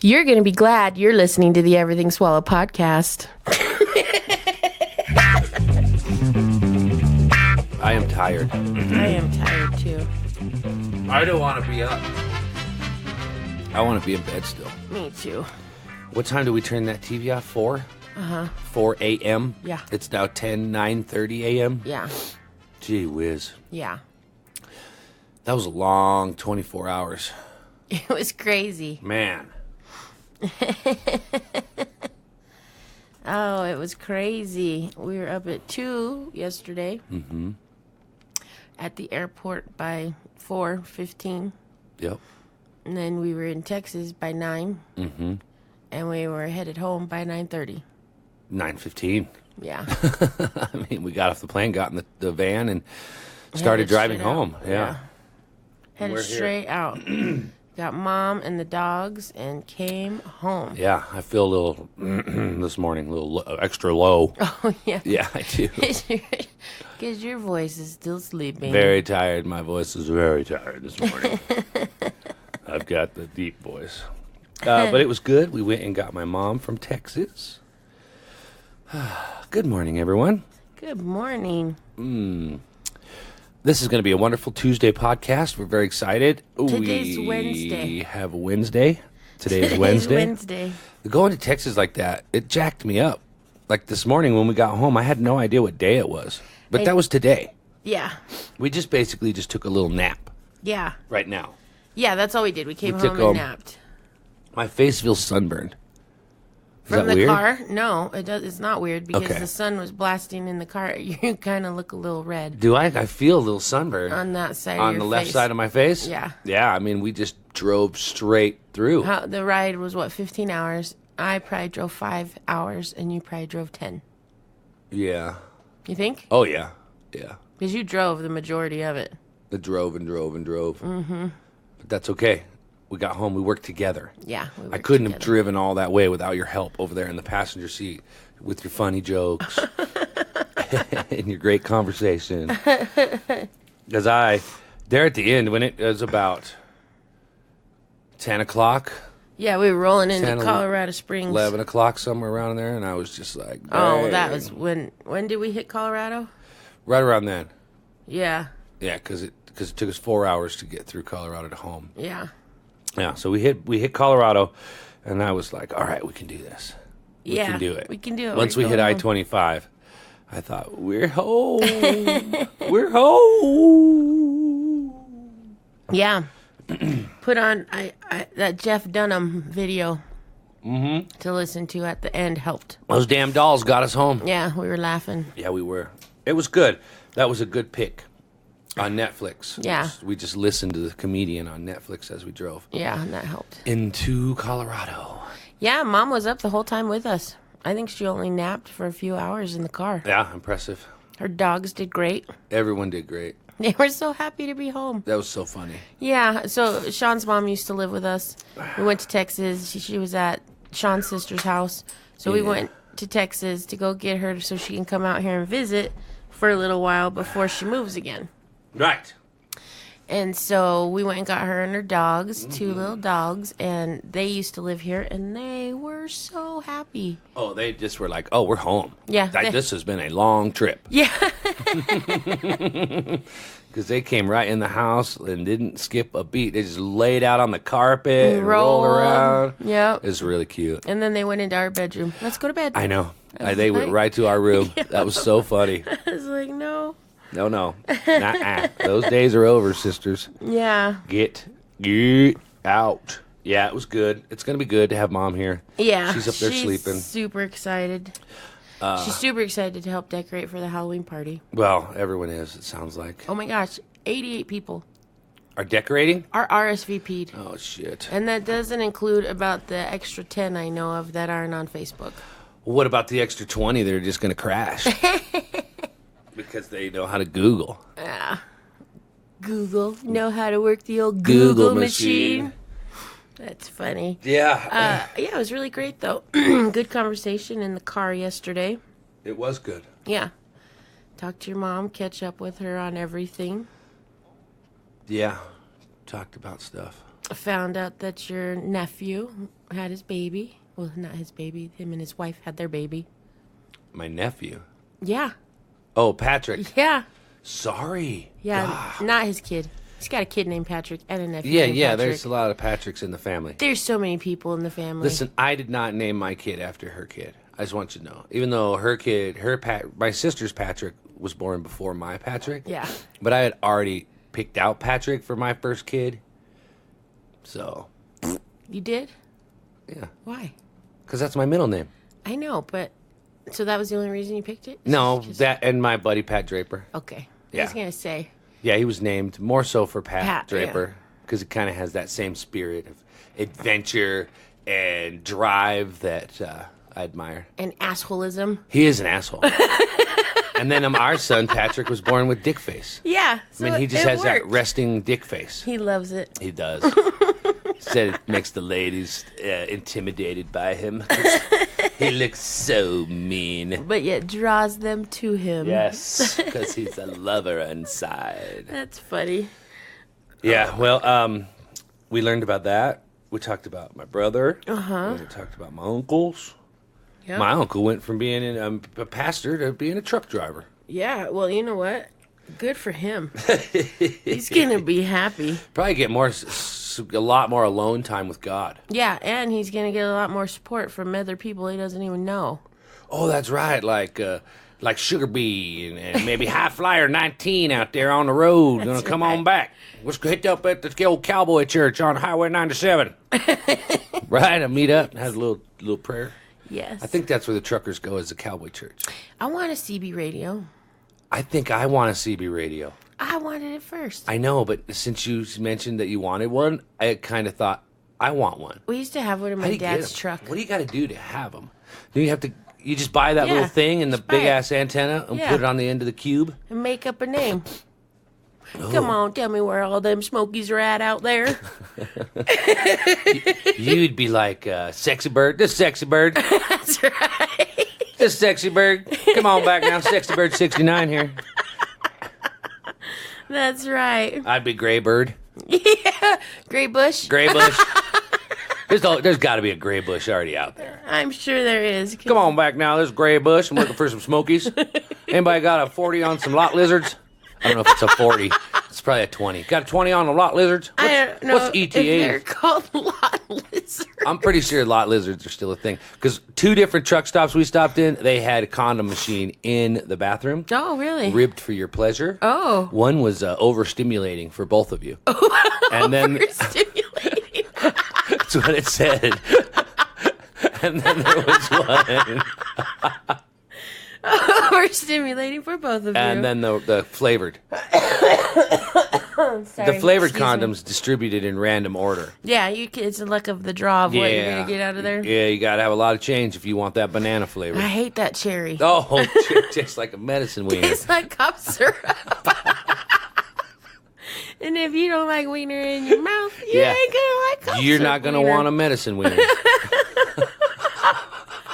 You're going to be glad you're listening to the Everything Swallow podcast. I am tired. I am tired too. I don't want to be up. I want to be in bed still. Me too. What time do we turn that TV off? 4? 4 a.m.? Yeah. It's now 9:30 a.m.? Yeah. Gee whiz. Yeah. That was a long 24 hours. It was crazy. Man. Oh, it was crazy. We were up at 2 yesterday. Mm-hmm. At the airport by 4:15. Yep. And then we were in Texas by 9. Mm-hmm. And we were headed home by 9:30. 9:15. Yeah. I mean, we got off the plane, got in the van, and started driving home. Yeah. Headed straight out. Got Mom and the dogs and came home. Yeah, I feel a little, this morning, a little extra low. Oh, yeah. Yeah, I do. Because your voice is still sleeping. Very tired. My voice is very tired this morning. I've got the deep voice. But it was good. We went and got my mom from Texas. Good morning, everyone. Good morning. This is going to be a wonderful Tuesday podcast. We're very excited. Today's Wednesday. We have a Wednesday. Today is Wednesday. Wednesday. Going to Texas like that, it jacked me up. Like this morning when we got home, I had no idea what day it was. But that was today. Yeah. We just basically just took a little nap Yeah. right now. Yeah, that's all we did. We came took home and napped. My face feels sunburned. Is From that the weird? car? No, it does. It's not weird because Okay. the sun was blasting in the car. You kind of look a little red Do I? I feel a little sunburn. on that side On of your the left face. side of my face? Yeah. Yeah, I mean, we just drove straight through. The ride was, 15 hours? I probably drove 5 hours, and you probably drove 10. Yeah. You think? Oh, yeah. Yeah. Because you drove the majority of it. I drove and drove and drove. Mm-hmm. But that's okay. We got home. We worked together. Yeah. I couldn't have driven all that way without your help over there in the passenger seat with your funny jokes and your great conversation. Because there at the end, when it was about 10 o'clock, Yeah, we were rolling into 10, Colorado Springs. 11 o'clock, somewhere around there, and I was just like, Oh, dang. that was when did we hit Colorado? Right around then. Yeah. Yeah, because it took us 4 hours to get through Colorado to home. Yeah. Yeah, so we hit Colorado, and I was like, all right, we can do this. We Yeah, can do it. we can do it. Once We're we hit going I-25, I thought, we're home. We're home. Yeah. Put on that Jeff Dunham video to listen to at the end helped. Those damn dolls got us home. Yeah, we were laughing. Yeah, we were. It was good. That was a good pick on Netflix. Yeah. We just listened to the comedian on Netflix as we drove Yeah, and that helped. into Colorado. Yeah, Mom was up the whole time with us. I think she only napped for a few hours in the car. Yeah, impressive. Her dogs did great. Everyone did great. They were so happy to be home. That was so funny. Yeah, so Sean's mom used to live with us. We went to Texas. She was at Sean's sister's house. So we Yeah. went to Texas to go get her so she can come out here and visit for a little while before she moves again. Right. And so we went and got her and her dogs, 2 little dogs, and they used to live here, and they were so happy. Oh, they just were like, oh, we're home. Yeah, Like, this has been a long trip. Yeah. Because they came right in the house and didn't skip a beat. They just laid out on the carpet and rolled around. Yep. It was really cute. And then they went into our bedroom. Let's go to bed. I know. was They went like- right to our room. That was so funny. I was like, no. No. Nuh-uh. Those days are over, sisters. Yeah. Get out. Yeah, it was good. It's going to be good to have Mom here. Yeah. She's up there sleeping. Super excited. She's super excited to help decorate for the Halloween party. Well, everyone is, it sounds like. Oh my gosh, 88 people Are decorating? are RSVP'd. Oh, shit. And that doesn't include about the extra 10 I know of that aren't on Facebook. What about the extra 20 that are just going to crash? Because they know how to Google. Google, know how to work the old Google Google machine. machine. That's funny. Yeah. Yeah, it was really great though. Good conversation in the car yesterday. It was good. Yeah. Talk to your mom, catch up with her on everything. Yeah. Talked about stuff. Found out that your nephew had his baby. Well, not his baby. Him and his wife had their baby. My nephew. Yeah. Oh, Patrick. Yeah. Sorry. Yeah, God. not his kid. He's got a kid named Patrick and a nephew Yeah, named yeah. Patrick. There's a lot of Patricks in the family. There's so many people in the family. Listen, I did not name my kid after her kid. I just want you to know. Even though her kid, my sister's Patrick was born before my Patrick. Yeah. But I had already picked out Patrick for my first kid. So. You did? Yeah. Why? Because that's my middle name. I know, but... So that was the only reason you picked it? No, that and my buddy Pat Draper. Okay. I Yeah. was going to say... Yeah, he was named more so for Pat yeah. Draper because it kind of has that same spirit of adventure and drive that I admire. And assholism. He is an asshole. And then our son Patrick was born with dick face. Yeah. So I mean, he just it has that worked. resting dick face. He loves it. He does. Said it makes the ladies intimidated by him. He looks so mean. But yet draws them to him. Yes, because he's a lover inside. That's funny. Yeah, well, we learned about that. We talked about my brother. Uh-huh. We talked about my uncles. Yep. My uncle went from being a pastor to being a truck driver. Yeah, well, you know what? Good for him. He's going to be happy. Probably get a lot more alone time with God. Yeah, and he's going to get a lot more support from other people he doesn't even know. Oh, that's right. Like Sugar Bee and maybe High Flyer 19 out there on the road. Gonna come on back. Let's go hit up at the old cowboy church on Highway 97. Right? I meet up and have a little prayer. Yes. I think that's where the truckers go, is the cowboy church. I want a CB radio. I think I want a CB radio. I wanted it first. I know, but since you mentioned that you wanted one, I kind of thought, I want one. We used to have one in How do my you get dad's 'em? truck. What do you got to do to have them? Do you have to? You just buy that Yeah, little thing and the just buy big it. ass antenna and Yeah. put it on the end of the cube? And make up a name. Oh. Come on, tell me where all them smokies are at out there. You'd be like, Sexy Bird. This Sexy Bird. That's right. This Sexy Bird. Come on back now. Sexy Bird 69 here. That's right. I'd be Gray Bird. Yeah. Gray Bush. Gray Bush. There's got to be a Gray Bush already out there. I'm sure there is. Come on back now. This is Gray Bush. I'm looking for some Smokies. Anybody got a 40 on some lot lizards? I don't know if it's a 40. It's probably a 20. Got a 20 on the lot lizards? I don't know What's if ETA? they're called lot lizards. I'm pretty sure lot lizards are still a thing. Because 2 different truck stops we stopped in, they had a condom machine in the bathroom. Oh, really? Ribbed for your pleasure. Oh. One was overstimulating for both of you. And then Stimulating. that's what it said. And then there was one. We're stimulating for both of you. And then the flavored. Sorry, The flavored excuse me. condoms distributed in random order. Yeah, it's the luck of the draw of what you're going to get out of there. Yeah, you got to have a lot of change if you want that banana flavor. I hate that cherry. Oh, just like a medicine wiener. It's like cough syrup. And if you don't like wiener in your mouth, you Yeah. ain't going to like cough You're syrup not going to wiener. want a medicine wiener.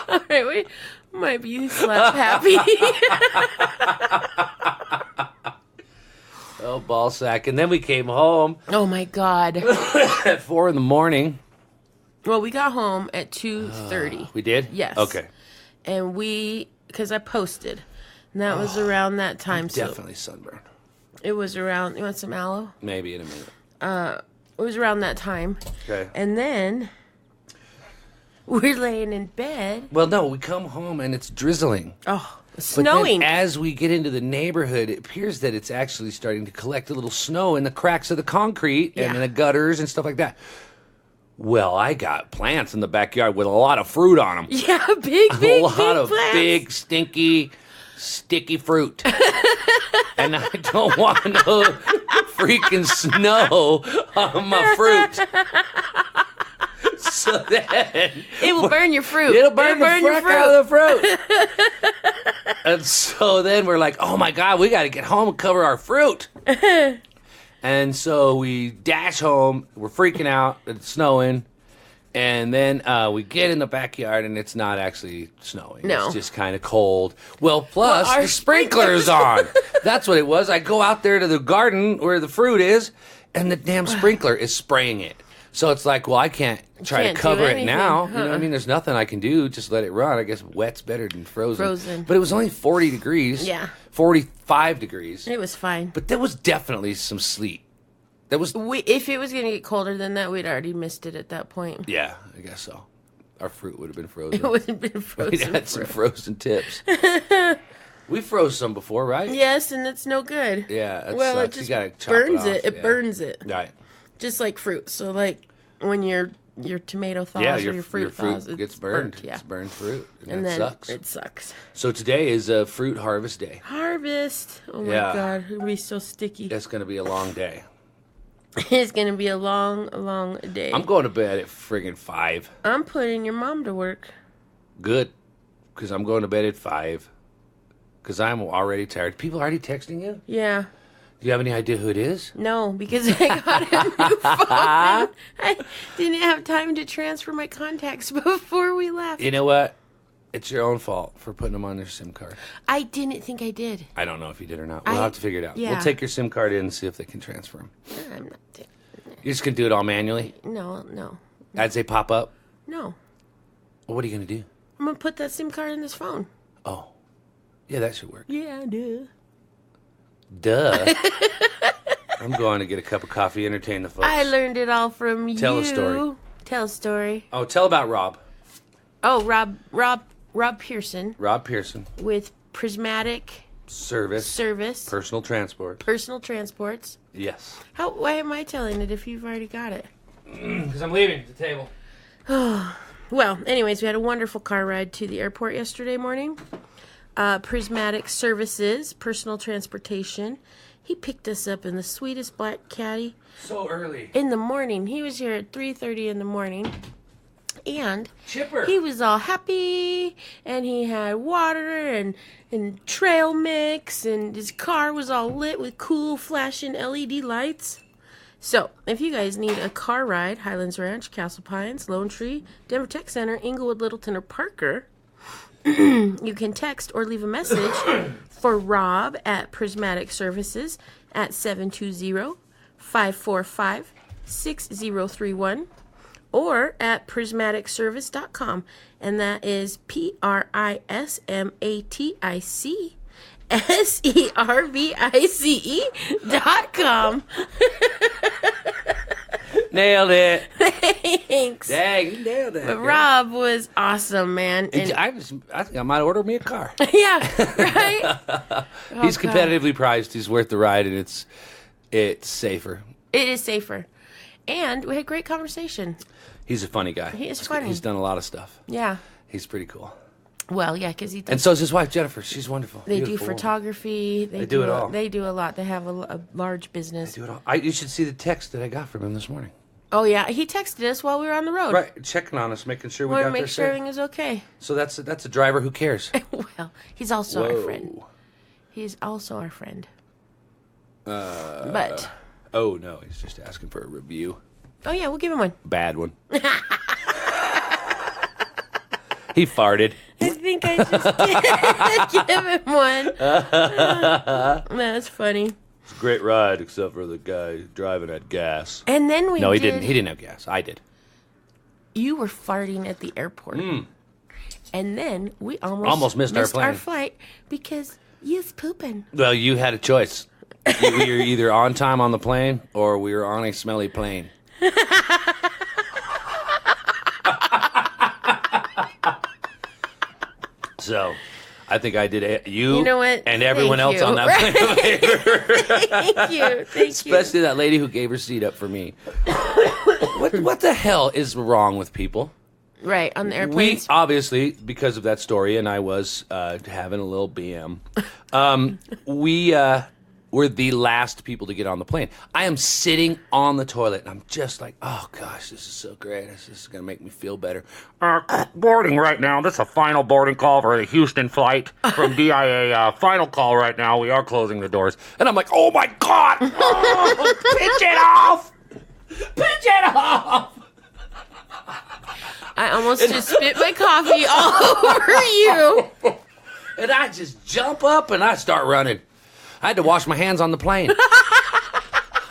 All right, we might be slap happy. Oh, ball sack. And then we came home Oh, my God. at 4 in the morning. Well, we got home at 2:30. We did? Yes. Okay. And because I posted. And that was around that time. So Definitely sunburn. it was around, you want some aloe? Maybe in a minute. It was around that time. Okay. And then we're laying in bed. Well, no, we come home and it's drizzling. Oh, But snowing. then as we get into the neighborhood, it appears that it's actually starting to collect a little snow in the cracks of the concrete and Yeah. in the gutters and stuff like that. Well, I got plants in the backyard with a lot of fruit on them. Yeah, big, A big, lot big of plants. big, stinky, sticky fruit. And I don't want no freaking snow on my fruit. So then It will burn your fruit. it'll burn the your frick out of the fruit. And so then we're like, oh my God, we got to get home and cover our fruit. And so we dash home. We're freaking out. It's snowing. And then we get in the backyard, and it's not actually snowing. No. It's just kind of cold. Well, plus Well, our the sprinkler's on. That's what it was. I go out there to the garden where the fruit is, and the damn sprinkler is spraying it. So it's like, well, I can't try Can't to do cover it anything. now. You know what I mean? There's nothing I can do. Just let it run. I guess wet's better than frozen. Frozen. But it was only 40 degrees. Yeah. 45 degrees. It was fine. But there was definitely some sleet. There was... If it was going to get colder than that, we'd already missed it at that point. Yeah, I guess so. Our fruit would have been frozen. It would have been frozen. We had some frozen tips. We froze some before, right? Yes, and it's no good. Yeah, that well, sucks. it just You gotta chop burns it. it. It Yeah. burns it. Right. Just like fruit. So, like, when your tomato thaws Yeah, or your fruit thaws, gets it's burned. burnt. Yeah. It's burned fruit. And that then sucks. it sucks. So today is a fruit harvest day. Harvest. Oh, my Yeah. God. It'll be so sticky. It's going to be a long day. It's going to be a long, long day. I'm going to bed at friggin' 5. I'm putting your mom to work. Good. Because I'm going to bed at 5. Because I'm already tired. People already texting you? Yeah. Do you have any idea who it is? No, because I got a new phone. I didn't have time to transfer my contacts before we left. You know what? It's your own fault for putting them on your SIM card. I didn't think I did. I don't know if you did or not. We'll have to figure it out. yeah. We'll take your SIM card in and see if they can transfer them. I'm not. You're just going to do it all manually? No. As they pop up? No. Well, what are you going to do? I'm going to put that SIM card in this phone. Oh. Yeah, that should work. Yeah, duh. Duh. I'm going to get a cup of coffee, entertain the folks. I learned it all from you. Tell a story. Tell a story. Oh, tell about Rob. Oh, Rob Pearson Rob Pearson. with Prismatic Service. Personal transport. Personal Transports. Yes. Why am I telling it if you've already got it? Because I'm leaving the table. Well, anyways, we had a wonderful car ride to the airport yesterday morning. Prismatic Services, Personal Transportation. He picked us up in the sweetest black caddy So early. in the morning. He was here at 3:30 in the morning. And Chipper. he was all happy, and he had water and trail mix, and his car was all lit with cool flashing LED lights. So, if you guys need a car ride, Highlands Ranch, Castle Pines, Lone Tree, Denver Tech Center, Inglewood, Littleton, or Parker, you can text or leave a message for Rob at Prismatic Services at 720-545-6031 or at prismaticservice.com, and that is PrismaticService.com. Nailed it. Thanks. Dang, you nailed it. But Rob was awesome, man. And, I think I might order me a car. yeah, right? He's God. competitively priced. He's worth the ride, and it's safer. It is safer. And we had great conversation. He's a funny guy. He is funny. He's done a lot of stuff. Yeah. He's pretty cool. Well, yeah, because he does. And so is his wife, Jennifer. She's wonderful. They do Beautiful woman. photography. They do it all. They do a lot. They have a large business. Do it all. You should see the text that I got from him this morning. Oh, yeah. He texted us while we were on the road. Right, checking on us, making sure we Wanted got to there make sure safe. everything is okay. So that's a driver who cares. Well, he's also our Whoa. friend. He's also our friend. But, Oh no, he's just asking for a review. oh, yeah, we'll give him one. Bad one. He farted. I think I just did give him one. That's funny. It's a great ride, except for the guy driving had gas. And then we No, he did, didn't. He didn't have gas. I did. You were farting at the airport. And then we Almost missed our plane. our flight because you was pooping. Well, you had a choice. We were either on time on the plane or we were on a smelly plane. So, I think I did You know what? and everyone Thank else you. on that plane. Thank you. Thank you. Especially that lady who gave her seat up for me. What the hell is wrong with people? Right, on the We airplanes. obviously, because of that story, and I was having a little BM, we were the last people to get on the plane. I am sitting on the toilet, and I'm just like, oh gosh, this is so great. This is going to make me feel better. Boarding right now. This is a final boarding call for the Houston flight from DIA. Final call right now. We are closing the doors. And I'm like, oh my God! Oh, pitch it off! Pitch it off! I almost just spit my coffee all over you. And I just jump up and I start running. I had to wash my hands on the plane.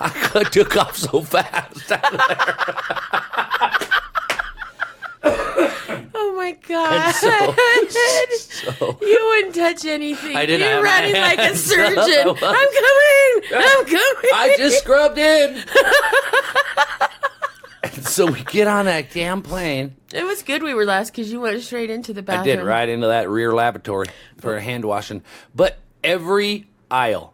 I took off so fast out of there. my God. So You wouldn't touch anything. I didn't You're have my running like a hands surgeon. up. I'm coming. I just scrubbed in. And so we get on that damn plane. It was good we were last because you went straight into the bathroom. I did, right into that rear lavatory for a hand washing. But every aisle,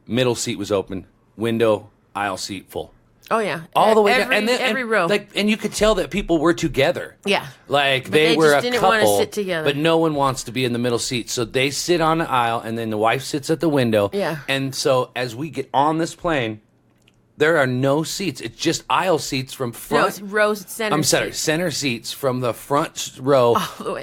middle seat was open, window, aisle seat full. Oh, yeah. All the way every, down. every row. And you could tell that people were together. Yeah. Like But they they were just a didn't couple, wanna sit together. but no one wants to be in the middle seat. So they sit on the aisle, and then the wife sits at the window. Yeah. And so as we get on this plane, there are no seats. It's just aisle seats from front. No, it's row center. I'm sorry, seat. center seats from the front row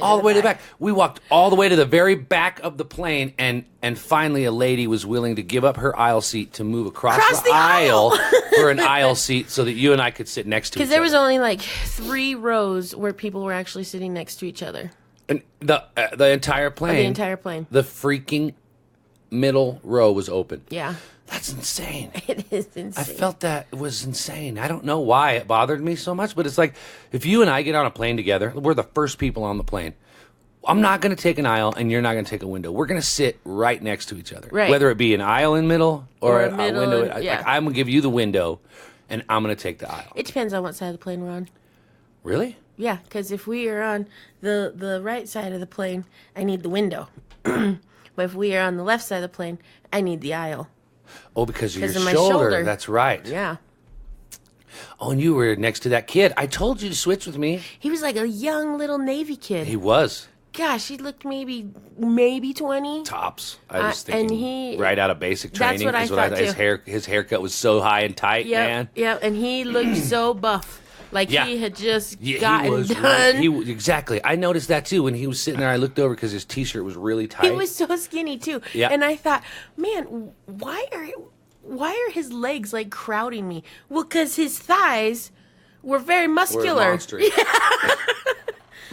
All the way to the back. We walked all the way to the very back of the plane, and finally a lady was willing to give up her aisle seat to move across the aisle for an aisle seat so that you and I could sit next to each other. Because there was only like 3 rows where people were actually sitting next to each other. And the entire plane. The entire plane. The freaking middle row was open. Yeah. That's insane. It is insane. I felt that it was insane. I don't know why it bothered me so much, but it's like if you and I get on a plane together, we're the first people on the plane. I'm not going to take an aisle, and you're not going to take a window. We're going to sit right next to each other, right. Whether it be an aisle in middle or a window. Yeah. Like, I'm going to give you the window, and I'm going to take the aisle. It depends on what side of the plane we're on. Really? Yeah, because if we are on the right side of the plane, I need the window. But if we are on the left side of the plane, I need the aisle. Oh, because of your Because of my shoulder. shoulder. That's right. Yeah. Oh, and you were next to that kid. I told you to switch with me. He was like a young little Navy kid. He was. Gosh, he looked maybe 20. Tops. I was and thinking he- right out of basic That's training. what I is thought, too. His haircut was so high and tight, man. Yeah, and he looked so buff. Like Yeah. he had just Yeah, gotten he was done. exactly. I noticed that too when he was sitting there. I looked over because his T-shirt was really tight. He was so skinny too. Yeah. And I thought, man, why are his legs like crowding me? Well, because his thighs were very Were muscular. monstrous.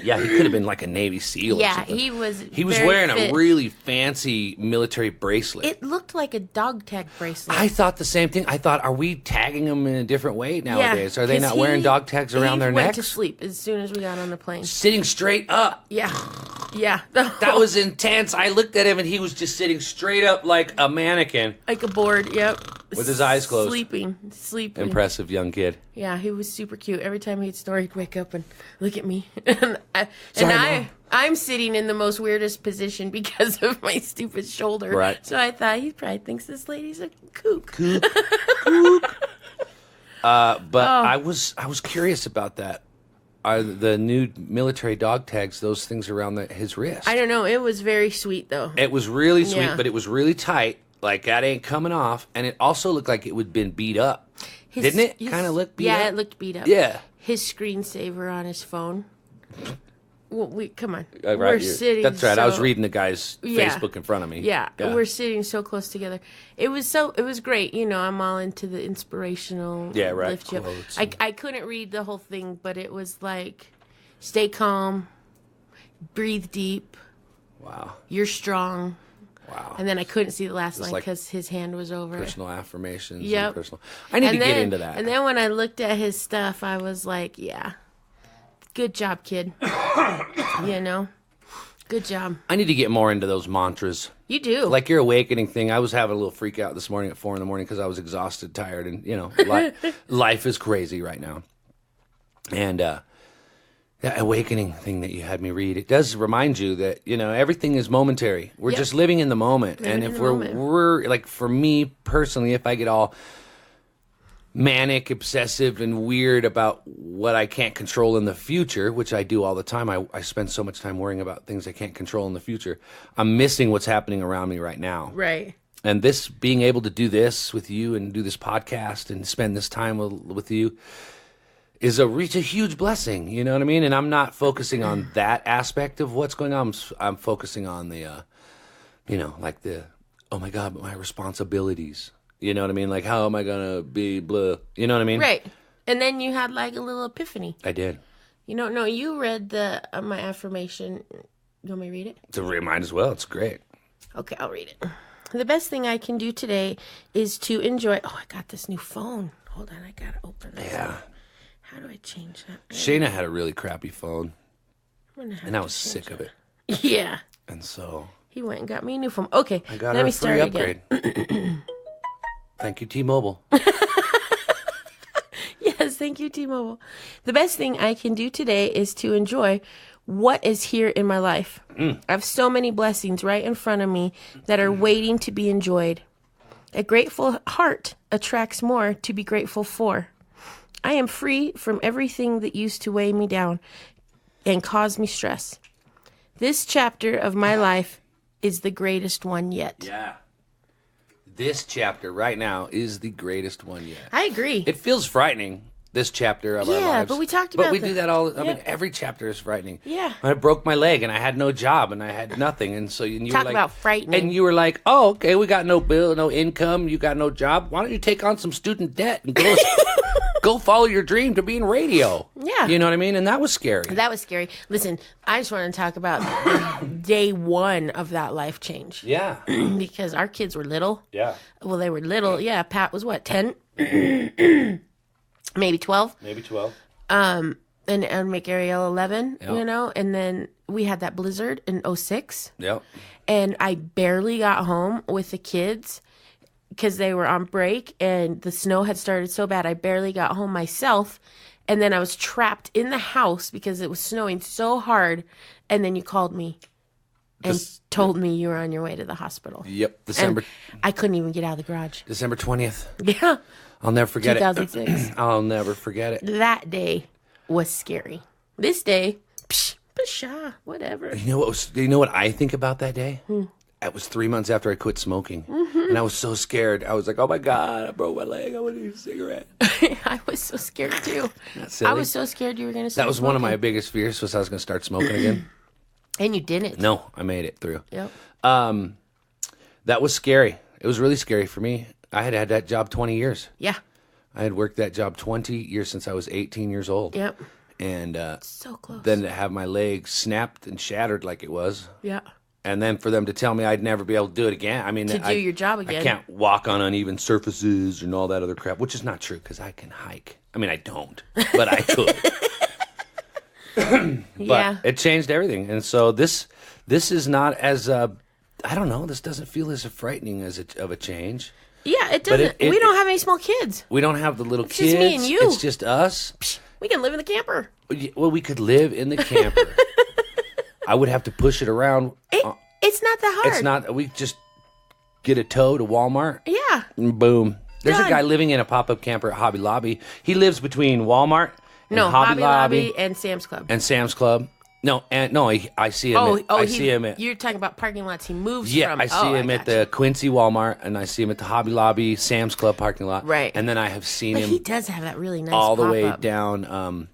Yeah, he could have been like a Navy SEAL. Or Yeah, something. he was. He was very wearing fit. a really fancy military bracelet. It looked like a dog tag bracelet. I thought the same thing. I thought, are we tagging them in a different way nowadays? Are they 'cause not wearing dog tags around their He went necks? to sleep as soon as we got on the plane. Sitting straight up. Yeah, yeah. That was intense. I looked at him and he was just sitting straight up like a mannequin. like a board. Yep. With his eyes closed. Sleeping. Impressive young kid. Yeah, he was super cute. Every time he'd snore, he'd wake up and look at me. and Sorry, Mom. I'm sitting in the most weirdest position because of my stupid shoulder. Right. So I thought he probably thinks this lady's a kook. But I was curious about that. Are the new military dog tags, those things around his wrist? I don't know. It was very sweet, though. It was really sweet, Yeah. but it was really tight. Like, that ain't coming off. And it also looked like it would been beat up. Didn't it? Kind of look beat up? Yeah, it looked beat up. Yeah. His screensaver on his phone. Well, come on. Right, We're sitting. That's right. I was so- reading the guy's Yeah. Facebook in front of me. Yeah, we're sitting so close together. It was great. You know, I'm all into the inspirational lift you up. quotes I couldn't read the whole thing, but it was like, stay calm, breathe deep, Wow. you're strong. Wow. And then I couldn't see the last line like because his hand was over it. Personal affirmations. Yep. And personal. I need to get into that. And then when I looked at his stuff, I was like, yeah, good job, kid. You know, good job. I need to get more into those mantras. You do. Like your awakening thing. I was having a little freak out this morning at 4 a.m. because I was exhausted, tired, and, you know, life is crazy right now. And that awakening thing that you had me read, it does remind you that, you know, everything is momentary. We're just living in the moment. And if we're like, for me personally, if I get all manic, obsessive, and weird about what I can't control in the future, which I do all the time, I spend so much time worrying about things I can't control in the future, I'm missing what's happening around me right now. Right. And this, being able to do this with you and do this podcast and spend this time with you is a huge blessing, you know what I mean? And I'm not focusing on that aspect of what's going on. I'm focusing on the, you know, like the, oh my God, my responsibilities. You know what I mean? Like, how am I going to be blah? You know what I mean? Right. And then you had like a little epiphany. I did. You don't know. You read my affirmation. You want me to read it? To remind as well. It's great. Okay, I'll read it. The best thing I can do today is to enjoy. Oh, I got this new phone. Hold on, I gotta open this. Yeah. How do I change that? Shaina had a really crappy phone. And I was sick of it. Yeah. And so He went and got me a new phone. Okay, I got let her me a start free again. upgrade. Thank you, T-Mobile. Yes, thank you, T-Mobile. The best thing I can do today is to enjoy what is here in my life. I have so many blessings right in front of me that are waiting to be enjoyed. A grateful heart attracts more to be grateful for. I am free from everything that used to weigh me down and cause me stress. This chapter of my life is the greatest one yet. Yeah. This chapter right now is the greatest one yet. I agree. It feels frightening, this chapter of our lives. Yeah, but we talked about But we that. do that all. I Yeah. mean, every chapter is frightening. Yeah. I broke my leg and I had no job and I had nothing, and so you Talk were like, about frightening. And you were like, "Oh, okay, we got no bill, no income. You got no job. Why don't you take on some student debt and go go follow your dream to be in radio?" Yeah. You know what I mean? And that was scary. That was scary. Listen, I just want to talk about day one of that life change. Yeah. Because our kids were little. Yeah. Well, they were little. Yeah, Pat was what, 10? Maybe 12. Maybe 12. And make Ariel 11, Yep. you know? And then we had that blizzard in '06. Yep. And I barely got home with the kids because they were on break and the snow had started so bad. I barely got home myself. And then I was trapped in the house because it was snowing so hard. And then you called me and told me you were on your way to the hospital. Yep. December And I couldn't even get out of the garage. December 20th. Yeah. I'll never forget 2006. it. I'll never forget it. That day was scary. This day, pshaw, whatever. You know what I think about that day? It was 3 months after I quit smoking, and I was so scared. I was like, "Oh my god, I broke my leg. I want to eat a cigarette." I was so scared too. Silly. I was so scared you were going to start That was one of my smoking. biggest fears, was I was going to start smoking again. And you didn't. No, I made it through. Yep. That was scary. It was really scary for me. I had had that job 20 years. Yeah. I had worked that job 20 years since I was 18 years old. Yep. And So close. then to have my leg snapped and shattered like it was. Yeah. And then for them to tell me I'd never be able to do it again. I mean, To do your job I again. can't walk on uneven surfaces and all that other crap, which is not true because I can hike. I mean, I don't, but I could. But Yeah. it changed everything. And so this is not as, I don't know, this doesn't feel as frightening as of a change. Yeah, it doesn't. We don't have any small kids. We don't have the little It's kids. just me and you. It's just us. We can live in the camper. Well, we could live in the camper. I would have to push it around. It's not that hard. It's not. We just get a tow to Walmart. Yeah. And boom. There's Done. a guy living in a pop-up camper at Hobby Lobby. He lives between Walmart and No, Hobby Lobby and Sam's Club. and Sam's Club. No, I see him. I see him at. You're talking about parking lots he moves Yeah, from. I see him at the Quincy Walmart, and I see him at the Hobby Lobby, Sam's Club parking lot. Right. And then I have seen But him he does have that really nice all the way pop-up. down,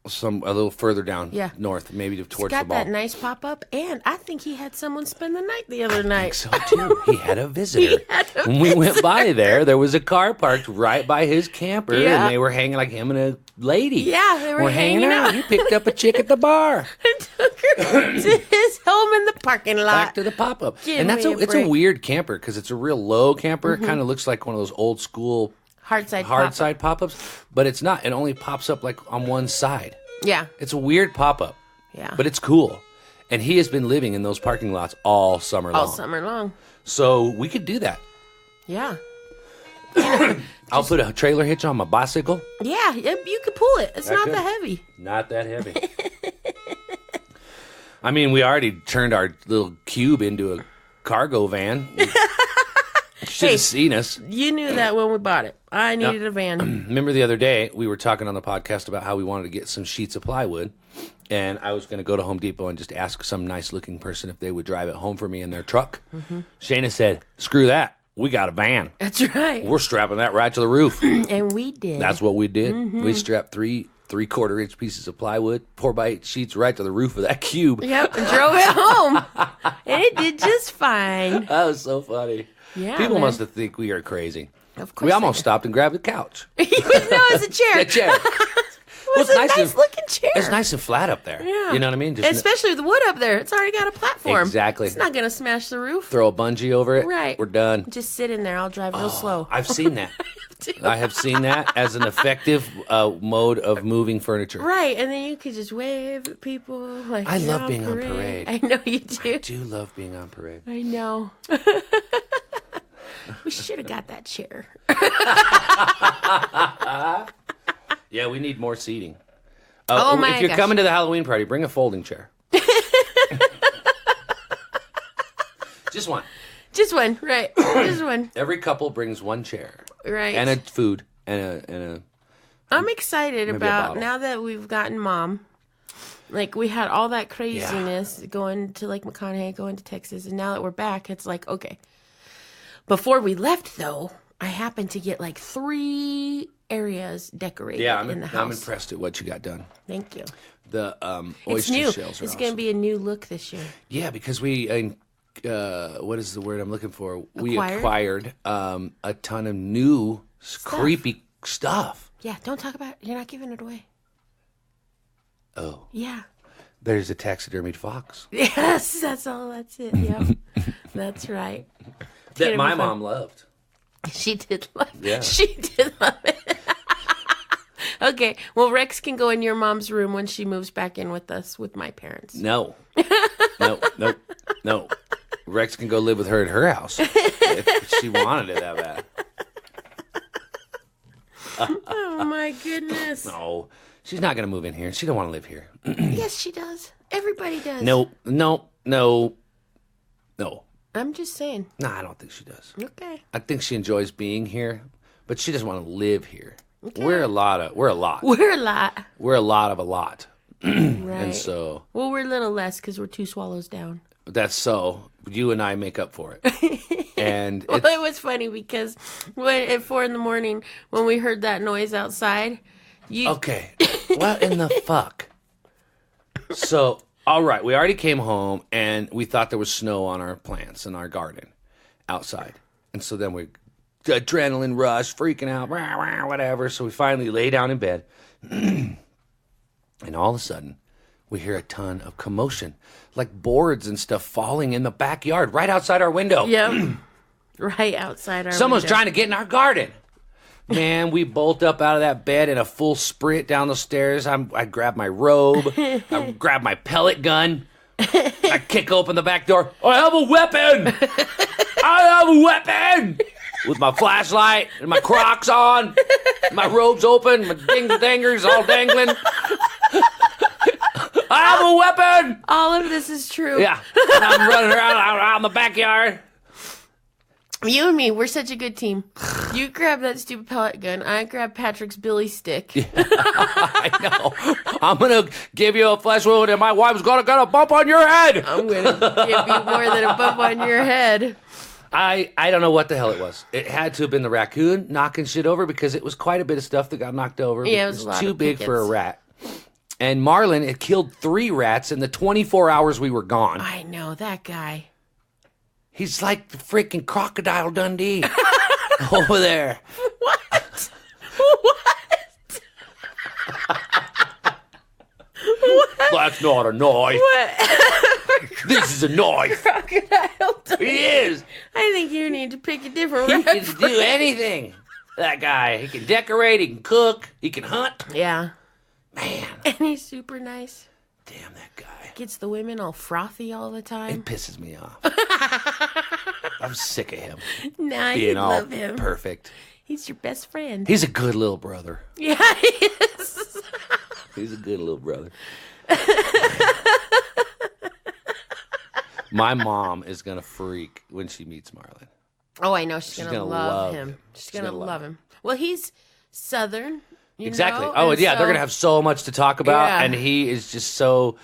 a little further down, Yeah. north, maybe towards Got the mall. that nice pop-up, and I think he had someone spend the night the other night. So too, he had a visitor. had a When we went by there was a car parked right by his camper, Yeah. and they were hanging like him and a lady. Yeah, they were hanging out. He picked up a chick at the bar. Took her to his home in the parking lot. Back to the pop-up. Give And that's me a it's a break. Mm-hmm. weird camper because it's a real low camper. It kind of looks like one of those old school hard side side pop-ups, but it's not. It only pops up like on one side. Yeah. It's a weird pop-up. Yeah. But it's cool. And he has been living in those parking lots all summer long. all summer long. So we could do that. Yeah. I'll put a trailer hitch on my bicycle. Yeah, you could pull it. It's not could. that heavy. Not that heavy. I mean, we already turned our little cube into a cargo van. You should Hey. have seen us. You knew that when we bought it. I needed a van. Remember the other day, we were talking on the podcast about how we wanted to get some sheets of plywood. And I was going to go to Home Depot and just ask some nice-looking person if they would drive it home for me in their truck. Shaina said, screw that. We got a van. That's right. We're strapping that right to the roof. And we did. That's what we did. We strapped three-quarter inch pieces of plywood, 4x8 sheets right to the roof of that cube. Yep, and drove it home. And it did just fine. That was so funny. Yeah, People man. must have think we are crazy. Of course. We almost stopped and grabbed the couch. No, it's a chair. That chair. It's a nice looking chair. It's nice and flat up there. Yeah. You know what I mean? Just Especially with the wood up there. It's already got a platform. Exactly. It's not going to smash the roof. throw a bungee over it. Right. We're done. Just sit in there. I'll drive real slow. I've seen that. too. I have seen that as an effective mode of moving furniture. Right, and then you could just wave at people. Like I you're love being on parade. I know you do. I do love being on parade. I know. We should have got that chair. Yeah, we need more seating. Oh my If you're gosh. coming to the Halloween party, bring a folding chair. Just one. Just one, right? Just one, Every couple brings one chair right? and a food and a. I'm excited Maybe a about bottle. now that we've gotten Mom. Like we had all that craziness going to Lake McConaughey, going to Texas, and now that we're back, it's like okay. Before we left, though, I happened to get like 3 areas decorated in the house. I'm impressed at what you got done. Thank you. The It's oyster new. shells are It's awesome. going to be a new look this year. Yeah, because we what is the word I'm looking for? We Acquired? acquired a ton of new creepy stuff. Yeah, don't talk about it. You're not giving it away. Oh, Yeah. there's a taxidermied fox Yes, that's all. That's it. Yep. That's right. that my fun. mom loved. She did love it. Yeah. She did love it. Okay. Well, Rex can go in your mom's room when she moves back in with us, with my parents. No, no. Rex can go live with her at her house if she wanted it that bad. Oh, my goodness. No, she's not going to move in here. She don't want to live here. Yes, she does. Everybody does. No. I'm just saying. No, I don't think she does. Okay. I think she enjoys being here, but she doesn't want to live here. Okay. We're a lot. We're a lot. We're a lot of a lot. Right. And so Well, we're a little less because we're 2 swallows down. that's so you and I make up for it. And Well, it was funny because at 4 a.m, when we heard that noise outside, okay, what in the fuck? So, all right, we already came home and we thought there was snow on our plants in our garden outside. And so then we adrenaline rush, freaking out, rah, rah, whatever. So we finally lay down in bed. And all of a sudden, we hear a ton of commotion, like boards and stuff falling in the backyard right outside our window. Yep. Right outside our Someone's window. trying to get in our garden. Man, we bolt up out of that bed in a full sprint down the stairs. I grab my robe. I grab my pellet gun. I kick open the back door. I have a weapon! I have a weapon! With my flashlight and my Crocs on. My robe's open. My ding-dangers all dangling. I have a weapon! All of this is true. Yeah. And I'm running around the backyard. You and me, we're such a good team. You grab that stupid pellet gun. I grab Patrick's billy stick. I know. I'm going to give you a flesh wound and my wife's going to get a bump on your head. I'm going to give you more than a bump on your head. I don't know what the hell it was. It had to have been the raccoon knocking shit over because it was quite a bit of stuff that got knocked over. Yeah, it was a lot too of big for a pickets. rat. And Marlon had killed 3 rats in the 24 hours we were gone. I know, that guy. He's like the freaking Crocodile Dundee over there. What? That's not a knife. What? This is a knife. Crocodile Dundee. He is. I think you need to pick a different He can reference. do anything. That guy. He can decorate. He can cook. He can hunt. Yeah. Man. And he's super nice. Damn that guy. Gets the women all frothy all the It time. pisses me off. I'm sick of him Nah, you being all love him. perfect. He's your best friend. He's a good little brother. Yeah, he is. He's a good little brother. My mom is going to freak when she meets Marlon. Oh, I know. She's She's gonna gonna love love him. him. She's She's gonna gonna love love him. Well, he's Southern. You Exactly. know? Oh, and yeah. They're so going to have so much to talk about. Yeah. And he is just so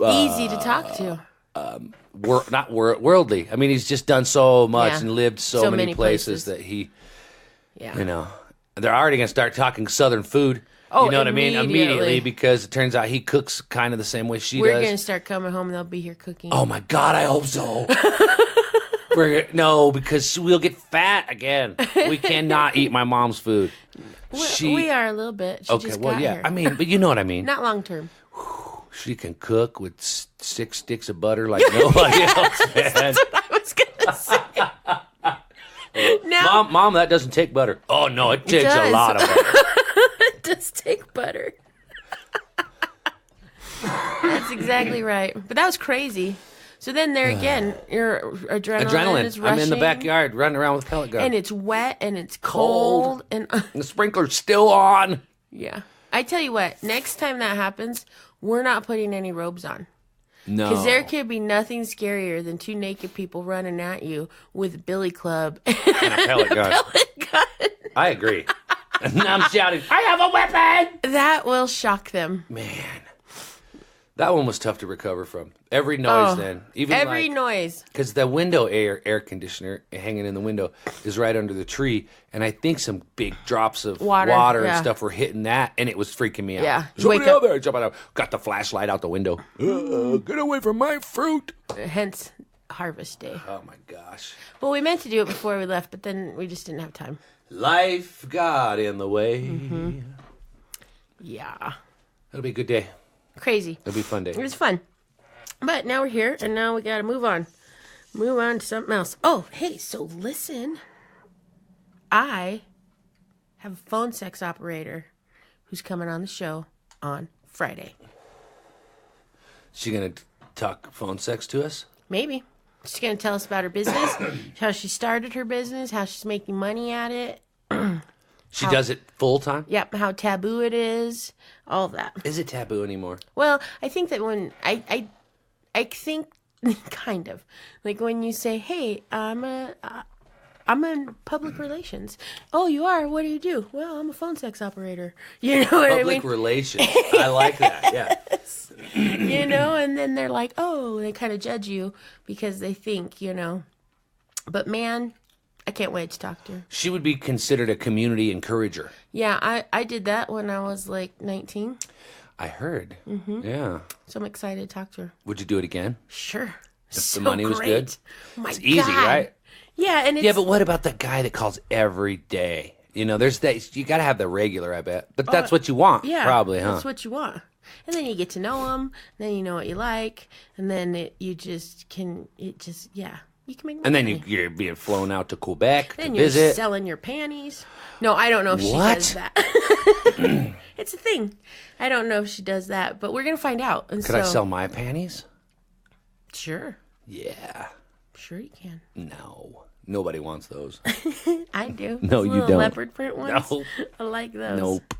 easy to talk to. worldly. I mean, he's just done so much Yeah. and lived so many many places places. that he, Yeah. you know, they're already going to start talking Southern food. Oh, you know what I mean? immediately. Because it turns out he cooks kind of the same way she We're does. gonna start coming home. They'll be here cooking. Oh my God, I hope so. No, because we'll get fat again. We cannot eat my mom's food. We are a little bit. She Okay, just well, got yeah. here. I mean, but you know what I mean. Not long term. She can cook with 6 sticks of butter like nobody else, man. I was gonna say. Now, Mom, that doesn't take butter. Oh, no, it takes a does. lot of butter. it does take butter. That's exactly right. But that was crazy. So then there again, your adrenaline is rushing. I'm in the backyard running around with pellet gun. And it's wet and it's cold. And the sprinkler's still on. Yeah. I tell you what, next time that happens, we're not putting any robes on. No. Because there could be nothing scarier than 2 naked people running at you with a billy club And a pellet gun. I agree. And I'm shouting, I have a weapon! That will shock them. Man. That one was tough to recover from. Every noise then. Even every noise. Because the window air conditioner hanging in the window is right under the tree. And I think some big drops of water and stuff were hitting that. And it was freaking me out. Yeah. Somebody out there jumping out. Got the flashlight out the window. Get away from my fruit. Hence harvest day. Oh my gosh. Well, we meant to do it before we left, but then we just didn't have time. Life got in the way. Mm-hmm. Yeah. It'll be a good day. Crazy. It'll be a fun day. It was fun. But now we're here, and now we got to move on. Move on to something else. Oh, hey, so listen. I have a phone sex operator who's coming on the show on Friday. She going to talk phone sex to us? Maybe. She's going to tell us about her business, how she started her business, how she's making money at it. She does it full time? Yep, how taboo it is, all of that. Is it taboo anymore? Well, I think that when I think kind of like when you say, "Hey, I'm in public relations." Oh, you are? What do you do? Well, I'm a phone sex operator. You know what I mean? Public relations. I like that. Yeah. You know, and then they're like, "Oh," they kind of judge you because they think, you know. But man, I can't wait to talk to her. She would be considered a community encourager. Yeah, I did that when I was like 19. I heard. Mm-hmm. Yeah. So I'm excited to talk to her. Would you do it again? Sure. If the money was good? Oh my it's easy, God. right? Yeah, and it's... Yeah, but what about the guy that calls every day? You know, there's that. You got to have the regular, I bet. But that's what you want, probably, huh? That's what you want. And then you get to know them, then you know what you like, and then you can make money. And then you're being flown out to Quebec then to you're visit. selling your panties. No, I don't know if she What? does that. It's a thing. I don't know if she does that, but we're going to find out. And Could I sell my panties? Sure. Yeah. Sure you can. No. Nobody wants those. I do. No, Those you little don't. leopard print ones. No. I like those. Nope.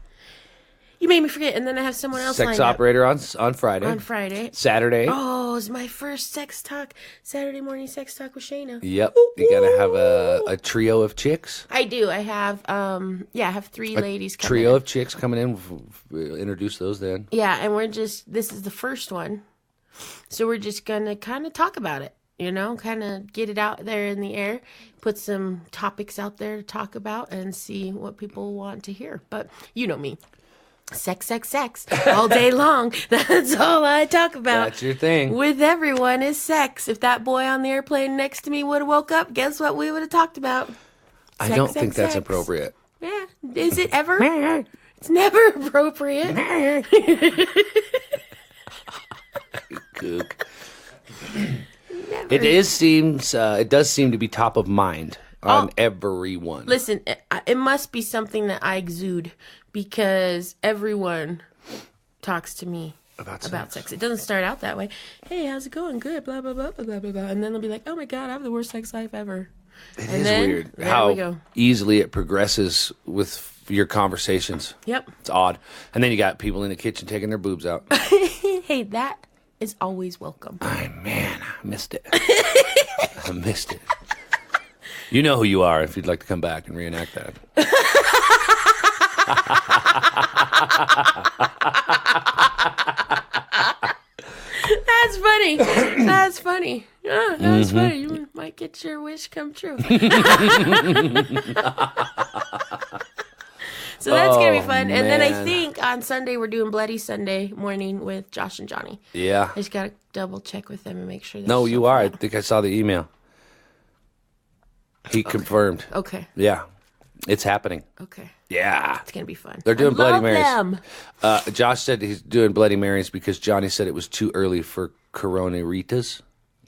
You made me forget, and then I have someone else Sex lined operator on Friday. up on Friday. Saturday. Oh, it's my first sex talk. Saturday morning sex talk with Shaina. Yep. You got to have a trio of chicks. I do. I have I have 3 ladies coming Trio in. of chicks coming in. Introduce those then. Yeah, and this is the first one. So we're just going to kind of talk about it, you know, kind of get it out there in the air, put some topics out there to talk about and see what people want to hear. But you know me. Sex, sex, sex all day long. That's all I talk about. That's your thing. With everyone is sex. If that boy on the airplane next to me would have woke up, guess what we would have talked about? I Sex, don't sex, think that's sex. appropriate. Yeah. Is it ever? It's never appropriate. Kook. Never. It does seem to be top of mind on everyone. Listen, it must be something that I exude because everyone talks to me about sex. It doesn't start out that way. Hey, how's it going? Good, blah, blah, blah, blah, blah, blah. And then they'll be like, oh my God, I have the worst sex life ever. It And is then, weird there we how go. easily it progresses with your conversations. Yep. It's odd. And then you got people in the kitchen taking their boobs out. Hey, that is always welcome. Man, I missed it. I missed it. You know who you are if you'd like to come back and reenact that. That's funny. That's funny. Yeah, that's funny. You might get your wish come true. So that's going to be fun. And then I man. think on Sunday we're doing Bloody Sunday morning with Josh and Johnny. Yeah. I just got to double check with them and make sure. No, you are. I think I saw the email. He confirmed. Okay. Yeah. It's happening. Okay. Yeah. It's going to be fun. They're doing I Bloody love Marys. them. Josh said he's doing Bloody Marys because Johnny said it was too early for Coronaritas.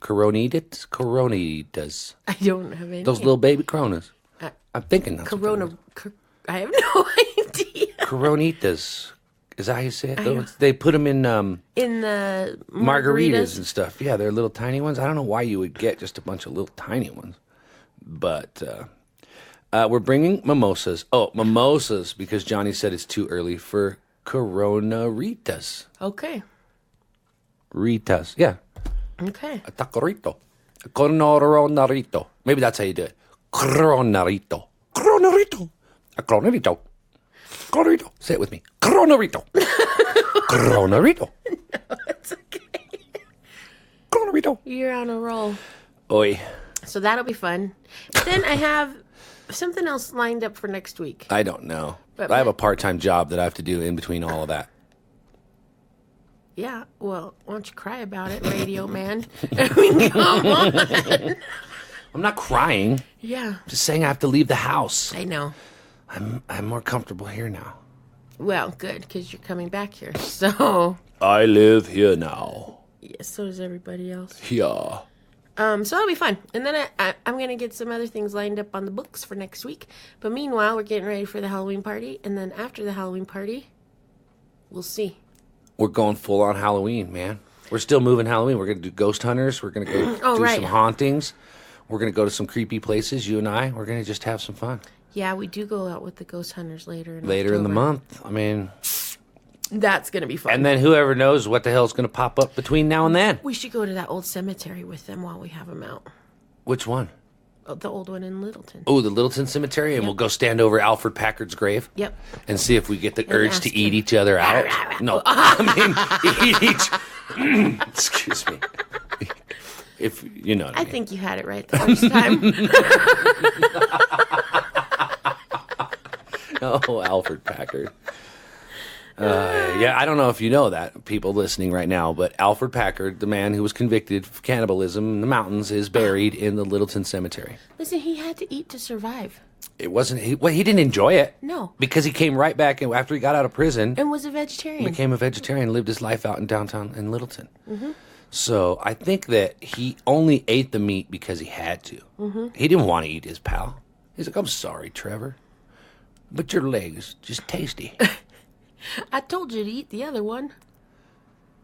Coronitas. I don't have any. Those little baby Coronas. Uh, I'm thinking that's what they Corona. are. I have no idea. Coronitas. Is that how you say it? They put them in In the margaritas and stuff. Yeah, they're little tiny ones. I don't know why you would get just a bunch of little tiny ones. But we're bringing mimosas. Oh, mimosas, because Johnny said it's too early for Coronaritas. Okay. Ritas. Yeah. Okay. A tacorito. A coronarito. Maybe that's how you do it. Coronarito. Coronarito. A coronarito. Coronarito. Say it with me. Coronarito. Coronarito. No, it's okay. Coronarito. You're on a roll. Oi. So that'll be fun. But then I have something else lined up for next week. I don't know. But I have a part-time job that I have to do in between all of that. Yeah, well, why don't you cry about it, radio man? I mean, come on. I'm not crying. Yeah, I'm just saying I have to leave the house. I know. I'm more comfortable here now. Well, good, because you're coming back here. So, I live here now. yeah, so does everybody else. Yeah. So that'll be fun. And then I'm going to get some other things lined up on the books for next week. But meanwhile, we're getting ready for the Halloween party. And then after the Halloween party, we'll see. We're going full on Halloween, man. We're still moving Halloween. We're going to do ghost hunters. We're going to go do some hauntings. We're going to go to some creepy places, you and I. We're going to just have some fun. Yeah, we do go out with the ghost hunters later in Later in the October. month. I mean... That's going to be fun. And then whoever knows what the hell's going to pop up between now and then. We should go to that old cemetery with them while we have them out. Which one? Oh, the old one in Littleton. Oh, the Littleton Cemetery, and we'll go stand over Alfred Packard's grave. Yep. And see if we get the urge to ask eat him. each other out. No, I mean, eat each... Excuse me. If you know what I mean. I think you had it right the first time. Oh, Alfred Packard. Yeah, I don't know if you know that, people listening right now, but Alfred Packard, the man who was convicted of cannibalism in the mountains, is buried in the Littleton Cemetery. Listen, he had to eat to survive. It wasn't... he didn't enjoy it. No. Because he came right back and after he got out of prison... And was a vegetarian. Became a vegetarian, lived his life out in downtown in Littleton. Mm-hmm. So I think that he only ate the meat because he had to. Mm-hmm. He didn't want to eat his pal. He's like, I'm sorry, Trevor, but your leg is just tasty. I told you to eat the other one.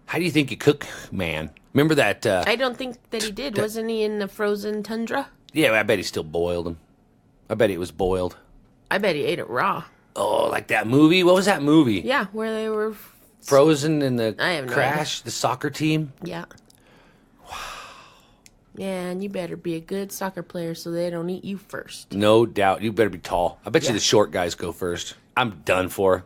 How do you think you cook, man? Remember that? I don't think that he did. Wasn't he in the frozen tundra? Yeah, I bet he still boiled them. I bet it was boiled. I bet he ate it raw. Oh, like that movie? What was that movie? Yeah, where they were... Frozen in the I have no crash, the soccer team? Yeah. Wow. Yeah, and you better be a good soccer player so they don't eat you first. No doubt. You better be tall. I bet you the short guys go first. I'm done for.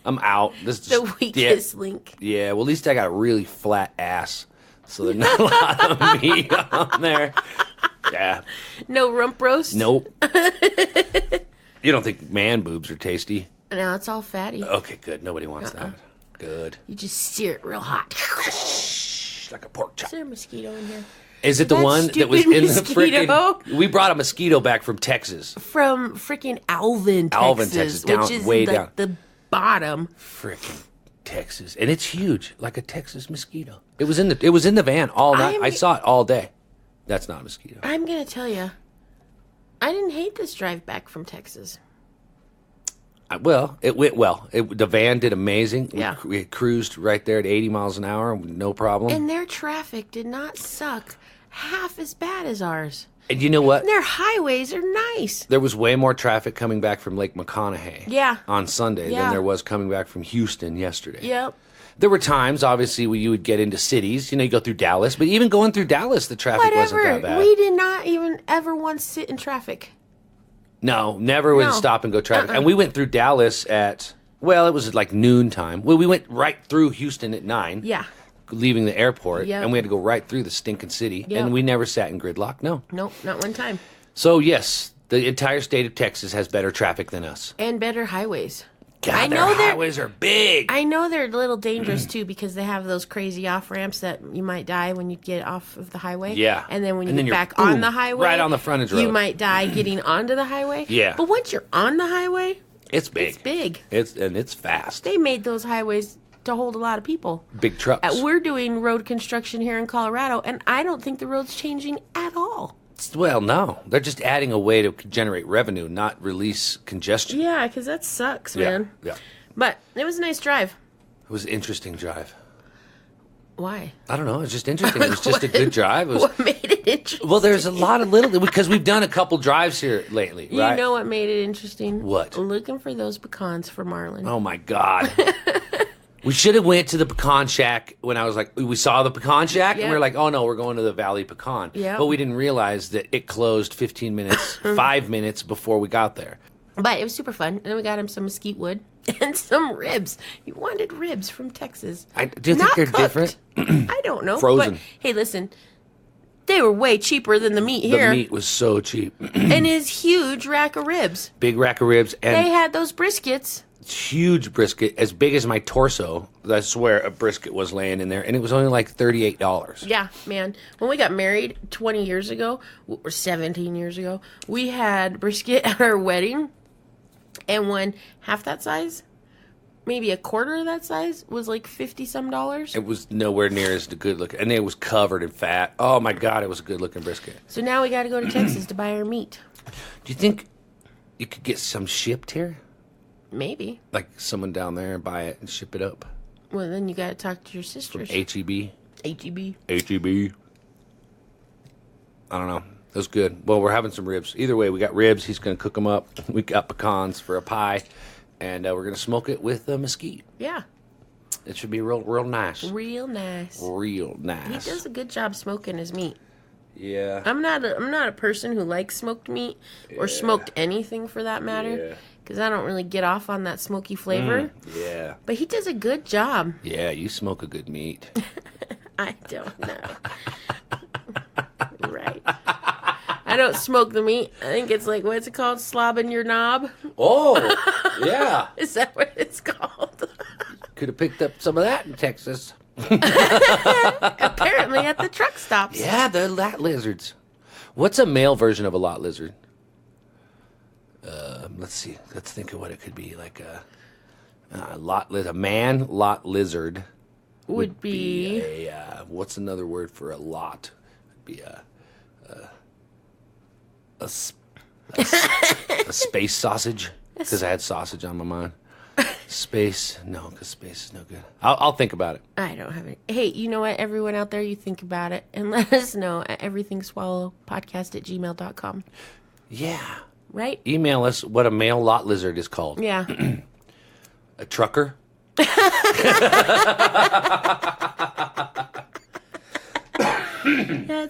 I'm out. This is The weakest link. Yeah, well, at least I got a really flat ass, so there's not a lot of meat on there. Yeah. No rump roast? Nope. You don't think man boobs are tasty? No, it's all fatty. Okay, good. Nobody wants that. Good. You just sear it real hot. Like a pork chop. Is there a mosquito in here? Is it the That one that was stupid in the mosquito. freaking... We brought a mosquito back from Texas. From freaking Alvin, Texas. Alvin, Texas, down, which is way like down. the bottom. Freaking Texas. And it's huge, like a Texas mosquito. It was in the van all night. I saw it all day. That's not a mosquito. I'm going to tell you, I didn't hate this drive back from Texas. Well, it went well. The van did amazing. Yeah. We cruised right there at 80 miles an hour, no problem. And their traffic did not suck half as bad as ours. And you know what? And their highways are nice. There was way more traffic coming back from Lake McConaughey Yeah. on Sunday Yeah. than there was coming back from Houston yesterday. Yep. There were times, obviously, where you would get into cities. You know, you go through Dallas. But even going through Dallas, the traffic wasn't that bad. We did not even ever once sit in traffic. No, never would No. stop and go traffic. And we went through Dallas at, well, it was like noon time. Well, we went right through Houston at 9. Yeah. Leaving the airport. Yep. And we had to go right through the stinking city. Yep. And we never sat in gridlock. No. Nope, not one time. So, yes, the entire state of Texas has better traffic than us. And better highways. God, I their know they're- highways are big. I know they're a little dangerous too because they have those crazy off ramps that you might die when you get off of the highway. Yeah. And then when you And then get you're, back boom, on the highway, right on the frontage you road. might die getting onto the highway. Yeah. But once you're on the highway, It's big. it's big. And it's fast. They made those highways to hold a lot of people. Big trucks. We're doing road construction here in Colorado, and I don't think the road's changing at all. Well, no. They're just adding a way to generate revenue, not release congestion. Yeah, because that sucks, man. Yeah. But it was a nice drive. It was an interesting drive. Why? I don't know. It was just interesting. It was just a good drive. It was, what made it interesting? well, there's a lot of little... Because we've done a couple drives here lately, right? You know what made it interesting? What? Looking for those pecans for Marlon. Oh, my God. We should have went to the pecan shack when I was like... We saw the pecan shack, and we were like, oh, no, we're going to the Valley Pecan. Yeah. But we didn't realize that it closed 15 minutes, 5 minutes before we got there. But it was super fun. And then we got him some mesquite wood and some ribs. He wanted ribs from Texas. Do you think they're cooked. different? I don't know. Frozen. But, hey, listen. They were way cheaper than the meat here. The meat was so cheap. And his huge rack of ribs. Big rack of ribs. And They had those briskets. huge brisket, as big as my torso. I swear a brisket was laying in there. And it was only like $38. Yeah, man. When we got married 20 years ago, or 17 years ago, we had brisket at our wedding. And when half that size, maybe a quarter of that size, was like $50-some. It was nowhere near as good looking. And it was covered in fat. Oh, my God, it was a good looking brisket. So now we got to go to Texas to buy our meat. Do you think you could get some shipped here? Maybe. Like someone down there and buy it and ship it up? Well, then you got to talk to your sisters. H-E-B? H-E-B. H-E-B. I don't know. That was good. Well, we're having some ribs. Either way, we got ribs. He's going to cook them up. We got pecans for a pie. And we're going to smoke it with mesquite. Yeah. It should be real nice. Real nice. Real nice. He does a good job smoking his meat. Yeah. I'm not a person who likes smoked meat or smoked anything for that matter. Because I don't really get off on that smoky flavor. Yeah. But he does a good job. Yeah, you smoke a good meat. I don't know. Right. I don't smoke the meat. I think it's like, what's it called? Slobbing your knob? Oh, yeah. Is that what it's called? Could have picked up some of that in Texas. Apparently at the truck stops. Yeah, the lot lizards. What's a male version of a lot lizard? Let's see. Let's think of what it could be. Like a man lot lizard Would be a what's another word for a lot? Would be a space sausage, because I had sausage on my mind. Space, no, because space is no good. I'll think about it. I don't have any. Hey, you know what? Everyone out there, you think about it and let us know at EverythingSwallow@gmail.com. Yeah. Right? Email us what a male lot lizard is called. Yeah. A trucker? That's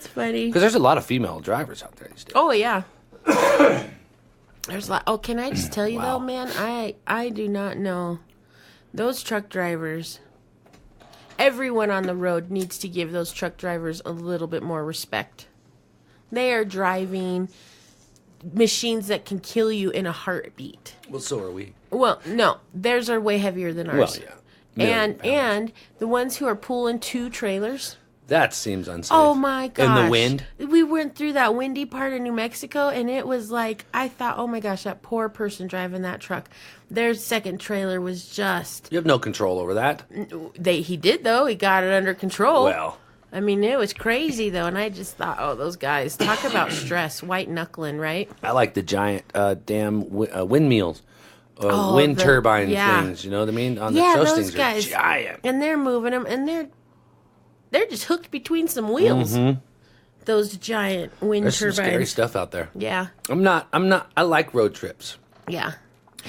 funny. Because there's a lot of female drivers out there these days. Oh, yeah. There's a lot. Oh, can I just tell you, Wow. though, man? I do not know. Those truck drivers, everyone on the road needs to give those truck drivers a little bit more respect. They are driving machines that can kill you in a heartbeat. Well, so are we. Well, no, theirs are way heavier than ours. Well, yeah. Million pounds. And the ones who are pulling 2 trailers. That seems unsafe. Oh my gosh. In the wind? We went through that windy part of New Mexico and it was like, I thought, oh my gosh, that poor person driving that truck. Their second trailer was just... You have no control over that. He did, though. He got it under control. Well. I mean, it was crazy, though. And I just thought, oh, those guys, talk about stress. White knuckling, right? I like the giant windmills. Wind turbine things, you know what I mean? Those things guys, are giant. And they're moving them, and they're just hooked between some wheels. Mm-hmm. Those giant wind There's turbines. Some scary stuff out there. Yeah. I like road trips. Yeah.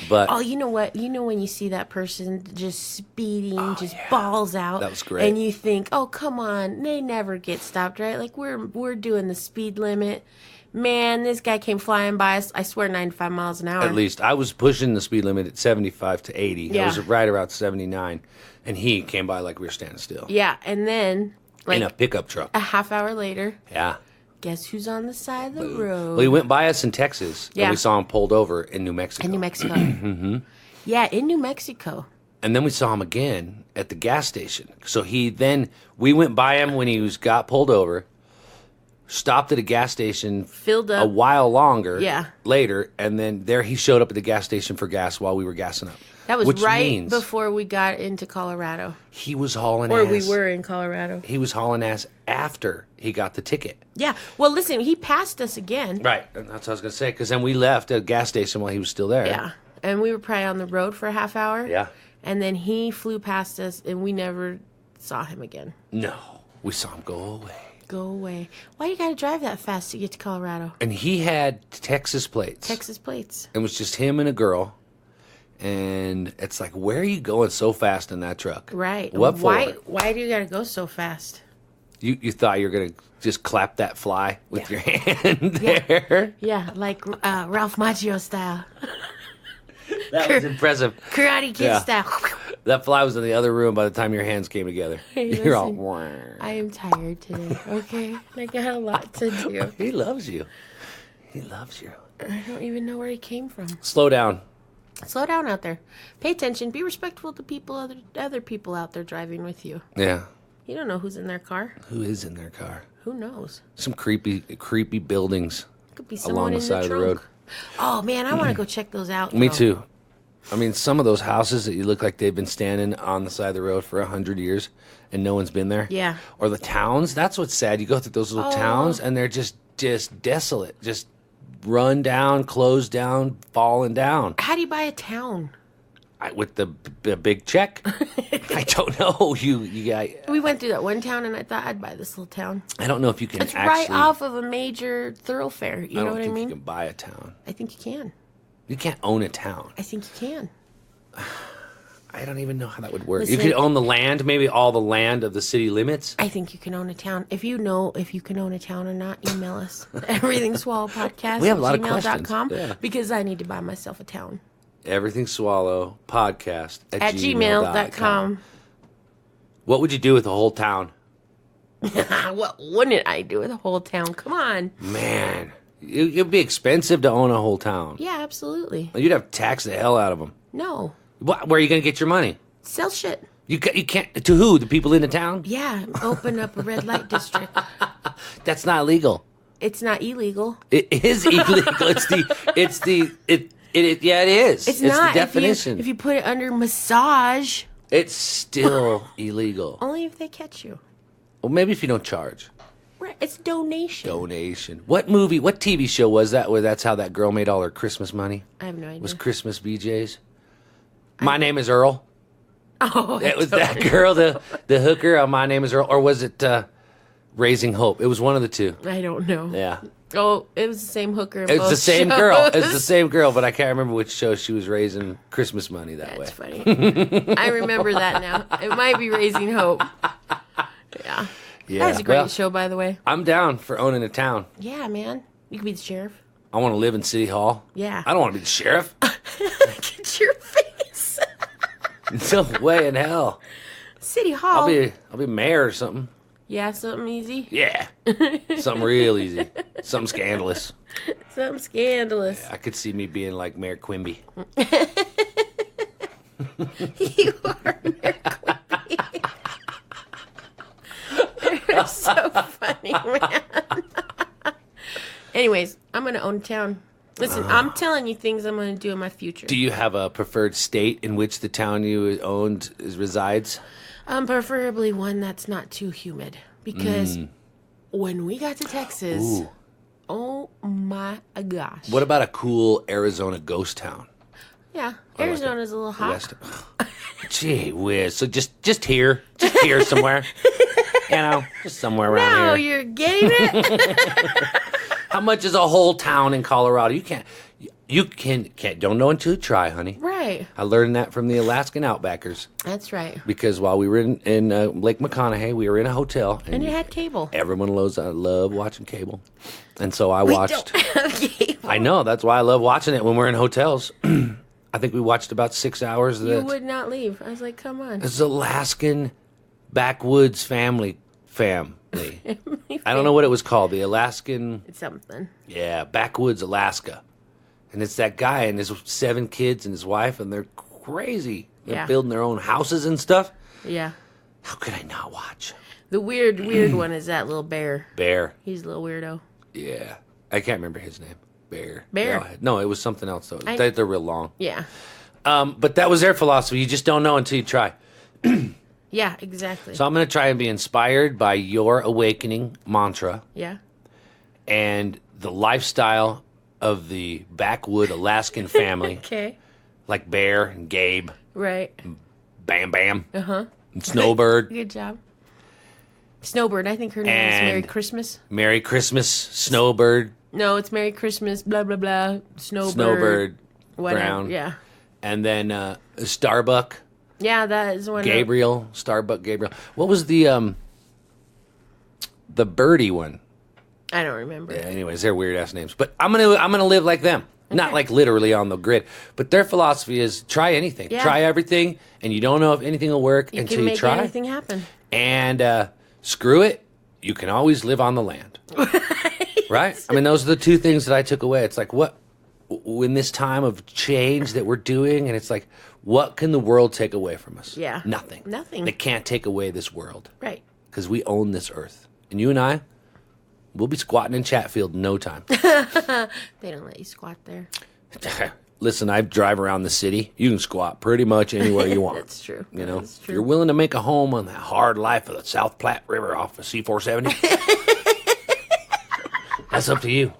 But oh, you know what? You know when you see that person just speeding, balls out. That was great. And you think, oh, come on. They never get stopped, right? Like, we're doing the speed limit. Man, this guy came flying by us, I swear, 95 miles an hour. At least. I was pushing the speed limit at 75 to 80. Yeah. I was right around 79. And he came by like we were standing still. Yeah, and then... like, in a pickup truck. A half hour later... Yeah. Guess who's on the side of the road? Well, he went by us in Texas, and we saw him pulled over in New Mexico. In New Mexico. Mm-hmm. Yeah, in New Mexico. And then we saw him again at the gas station. So we went by him when he got pulled over, stopped at a gas station, filled up a while longer Yeah. later, and then he showed up at the gas station for gas while we were gassing up. That was which right means before we got into Colorado. he was hauling Or ass. we were in Colorado. He was hauling ass after he got the ticket. Yeah. Well, listen, he passed us again. Right. And that's what I was going to say. Because then we left at a gas station while he was still there. Yeah. And we were probably on the road for a half hour. Yeah. And then he flew past us, and we never saw him again. No. We saw him go away. Go away. Why you got to drive that fast to get to Colorado? And he had Texas plates. Texas plates. It was just him and a girl. And it's like, where are you going so fast in that truck? Right. What for? Why do you got to go so fast? You thought you were going to just clap that fly with your hand there? Yeah, like Ralph Macchio style. That was impressive. Karate Kid style. That fly was in the other room by the time your hands came together. Hey, You're all... listen, I am tired today, okay? I got a lot to do. He loves you. He loves you. I don't even know where he came from. Slow down. Slow down out there. Pay attention. Be respectful to people, other people out there driving with you. Yeah. You don't know who's in their car. Who is in their car? Who knows? Some creepy buildings Could be someone along the in side the of the trunk. road. Oh man, I want to go check those out. Me though. too. I mean, some of those houses that you look like they've been standing on the side of the road for 100 years and no one's been there. Yeah. Or the towns. That's what's sad. You go through those little towns and they're just desolate. Just run down, closed down, falling down. How do you buy a town? With the big check? I don't know. You got. We went through that one town, and I thought I'd buy this little town. I don't know if you can It's actually. right off of a major thoroughfare. You know what I think mean? you can buy a town. I think you can. You can't own a town. I think you can. I don't even know how that would work. Listen, you could own the land, maybe all the land of the city limits. I think you can own a town. If you know if you can own a town or not, email us. EverythingSwallow We have a lot of questions. Yeah. Because I need to buy myself a town. EverythingSwallow podcast At gmail.com. What would you do with the whole town? What wouldn't I do with a whole town? Come on. Man, it'd be expensive to own a whole town. Yeah, absolutely. You'd have to tax the hell out of them. No. Where are you going to get your money? Sell shit. You can't. To who? The people in the town? Yeah, open up a red light district. That's not legal. It's not illegal. It is illegal. Yeah, it is. It's not. the definition. If you put it under massage, It's still illegal. only if they catch you. Well, maybe if you don't charge. Right. It's donation. Donation. What movie, what TV show was that where that's how that girl made all her Christmas money? I have no idea. Was Christmas BJ's? My Name is Earl. Oh, It was that girl, the hooker on My Name is Earl. Or was it Raising Hope? It was one of the two. I don't know. Yeah. Oh, it was the same hooker. In It's both the same shows. girl. It's the same girl, but I can't remember which show she was raising Christmas money that That's way. funny. I remember that now. It might be Raising Hope. Yeah. Yeah. That's a great Well, show, by the way. I'm down for owning a town. Yeah, man. You could be the sheriff. I want to live in City Hall. Yeah. I don't want to be the sheriff. Get your face. No way in hell. City Hall. I'll be mayor or something. Yeah, something easy. Yeah. Something real easy. Something scandalous. Something scandalous. I could see me being like Mayor Quimby. You are Mayor Quimby. You're so funny, man. Anyways, I'm going to own a town. Listen, I'm telling you things I'm going to do in my future. Do you have a preferred state in which the town you owned resides? Preferably one that's not too humid. Because when we got to Texas, Ooh. oh my gosh. What about a cool Arizona ghost town? Yeah, Arizona's a little hot. West- Gee whiz. So just here somewhere. You know, just somewhere around Now here. you're getting it. How much is a whole town in Colorado? You can't don't know until you try, honey. Right. I learned that from the Alaskan Outbackers That's right. because while we were in Lake McConaughey, we were in a hotel And it had cable. everyone loves. I love watching cable, and so I We watched. don't have cable. I know that's why I love watching it when we're in hotels. I think we watched about 6 hours of You that. would not leave. I was like, come on. It's Alaskan backwoods family. I don't know what it was called. The Alaskan, It's something. yeah, backwoods Alaska. And it's that guy and his 7 kids and his wife, and they're crazy. They're Yeah. building their own houses and stuff. Yeah. How could I not watch? The weird one is that little bear. Bear. He's a little weirdo. Yeah. I can't remember his name. Bear. Bear. No, it was something else, though. I- They're real long. Yeah. But that was their philosophy. You just don't know until you try. Yeah, exactly. So I'm going to try and be inspired by your awakening mantra Yeah. and the lifestyle of the backwood Alaskan family, Okay. like Bear and Gabe, Right. Bam Bam, Uh-huh. and Snowbird. Good job. Snowbird. I think her name is And Merry Christmas. Merry Christmas, Snowbird, No, it's Merry Christmas, blah, blah, blah. Snowbird, Whatever. Brown. Yeah. And then Starbuck, Yeah, that is one Gabriel, Starbuck, Gabriel. What was the birdie one? I don't remember. Yeah, anyways, they're weird ass names. But I'm gonna live like them. Not like literally on the grid. But their philosophy is try anything. Yeah. Try everything, and you don't know if anything will work You until can you make try. anything happen. And screw it, you can always live on the land. Right? I mean, those are the two things that I took away. It's like, what, in this time of change that we're doing, and it's like, what can the world take away from us? Yeah. Nothing. Nothing. They can't take away this world Right. because we own this earth. And you and I, we'll be squatting in Chatfield in no time. They don't let you squat there. Listen, I drive around the city. You can squat pretty much anywhere you want. That's true. You know, That's if true. you're willing to make a home on that hard life of the South Platte River off of C-470, that's up to you.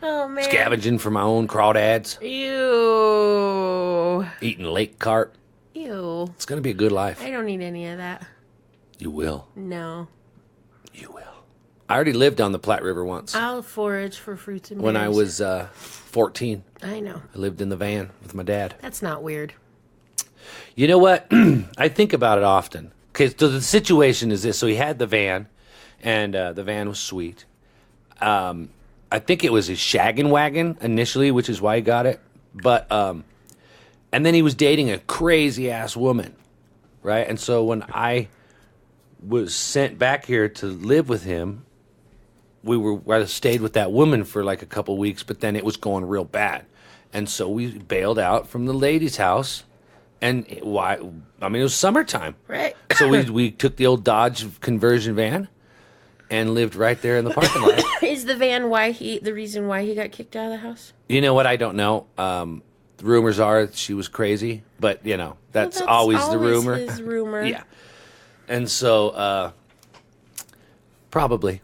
Oh, man. Scavenging for my own crawdads, Ew. eating lake carp. Ew. It's going to be a good life. I don't need any of that. You will. No. You will. I already lived on the Platte River once. I'll forage for fruits and berries. When I was 14, I know. I lived in the van with my dad. That's not weird. You know what? I think about it often. Okay, so the situation is this. So he had the van, and the van was sweet. I think it was his shaggin' wagon initially, which is why he got it. But and then he was dating a crazy ass woman, right? And so when I was sent back here to live with him, I stayed with that woman for like a couple weeks, but then it was going real bad, and so we bailed out from the lady's house. And why? I mean, it was summertime, Right. so we took the old Dodge conversion van and lived right there in the parking lot. Is the van the reason why he got kicked out of the house? You know what? I don't know. The rumors are that she was crazy, but you know that's always the rumor. His rumor. Yeah. And so probably,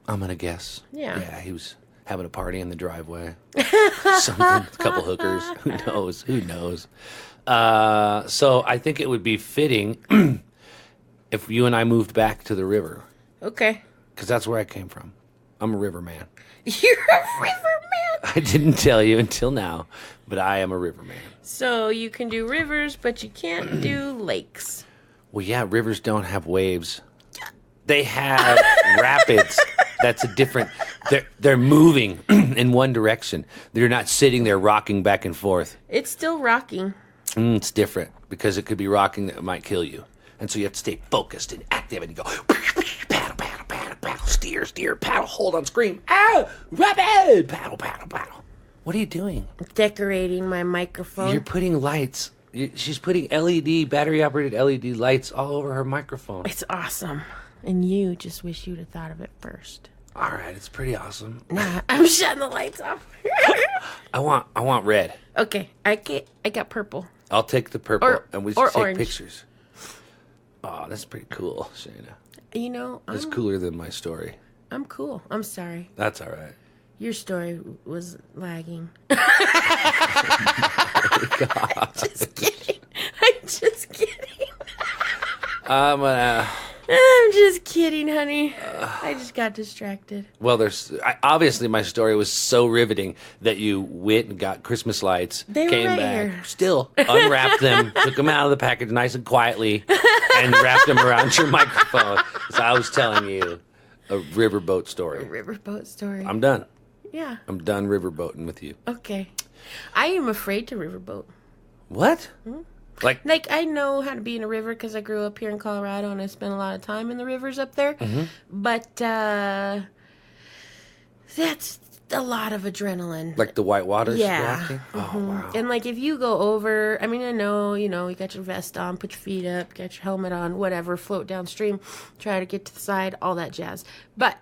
I'm gonna guess. Yeah. Yeah, he was having a party in the driveway. Something, a couple hookers. Who knows? Who knows? So I think it would be fitting if you and I moved back to the river, Okay. because that's where I came from. I'm a river man. You're a river man. I didn't tell you until now, but I am a river man. So you can do rivers, but you can't do lakes. Well, yeah, rivers don't have waves. They have rapids. That's a different. They're moving in one direction. They're not sitting there rocking back and forth. It's still rocking. It's different because it could be rocking that might kill you, and so you have to stay focused and active, and you go paddle, paddle, paddle, paddle, steer, paddle, hold on, scream, ow, rapid, paddle, paddle, paddle. What are you doing? Decorating my microphone. You're putting lights. She's putting battery-operated LED lights all over her microphone. It's awesome. And you just wish you'd have thought of it first. All right, it's pretty awesome. Nah, I'm shutting the lights off. I want red. Okay, I got purple. I'll take the purple, Or- and we or should take orange. pictures. Oh, that's pretty cool, Shaina. You know, That's cooler than my story. I'm cool. I'm sorry. That's all right. Your story was lagging. Just kidding. I'm just kidding. I'm gonna. I'm just kidding, honey. I just got distracted. Well, obviously my story was so riveting that you went and got Christmas lights, They were came right back, here. still unwrapped them, took them out of the package nice and quietly, and wrapped them around your microphone. So I was telling you a riverboat story. Riverboat story. I'm done. Yeah. I'm done riverboating with you. Okay. I am afraid to riverboat. What? Like, I know how to be in a river because I grew up here in Colorado and I spent a lot of time in the rivers up there. Mm-hmm. But that's a lot of adrenaline. Like the whitewater Yeah. rafting? Oh, wow. And, like, if you go over, I mean, I know, you got your vest on, put your feet up, get your helmet on, whatever, float downstream, try to get to the side, all that jazz. But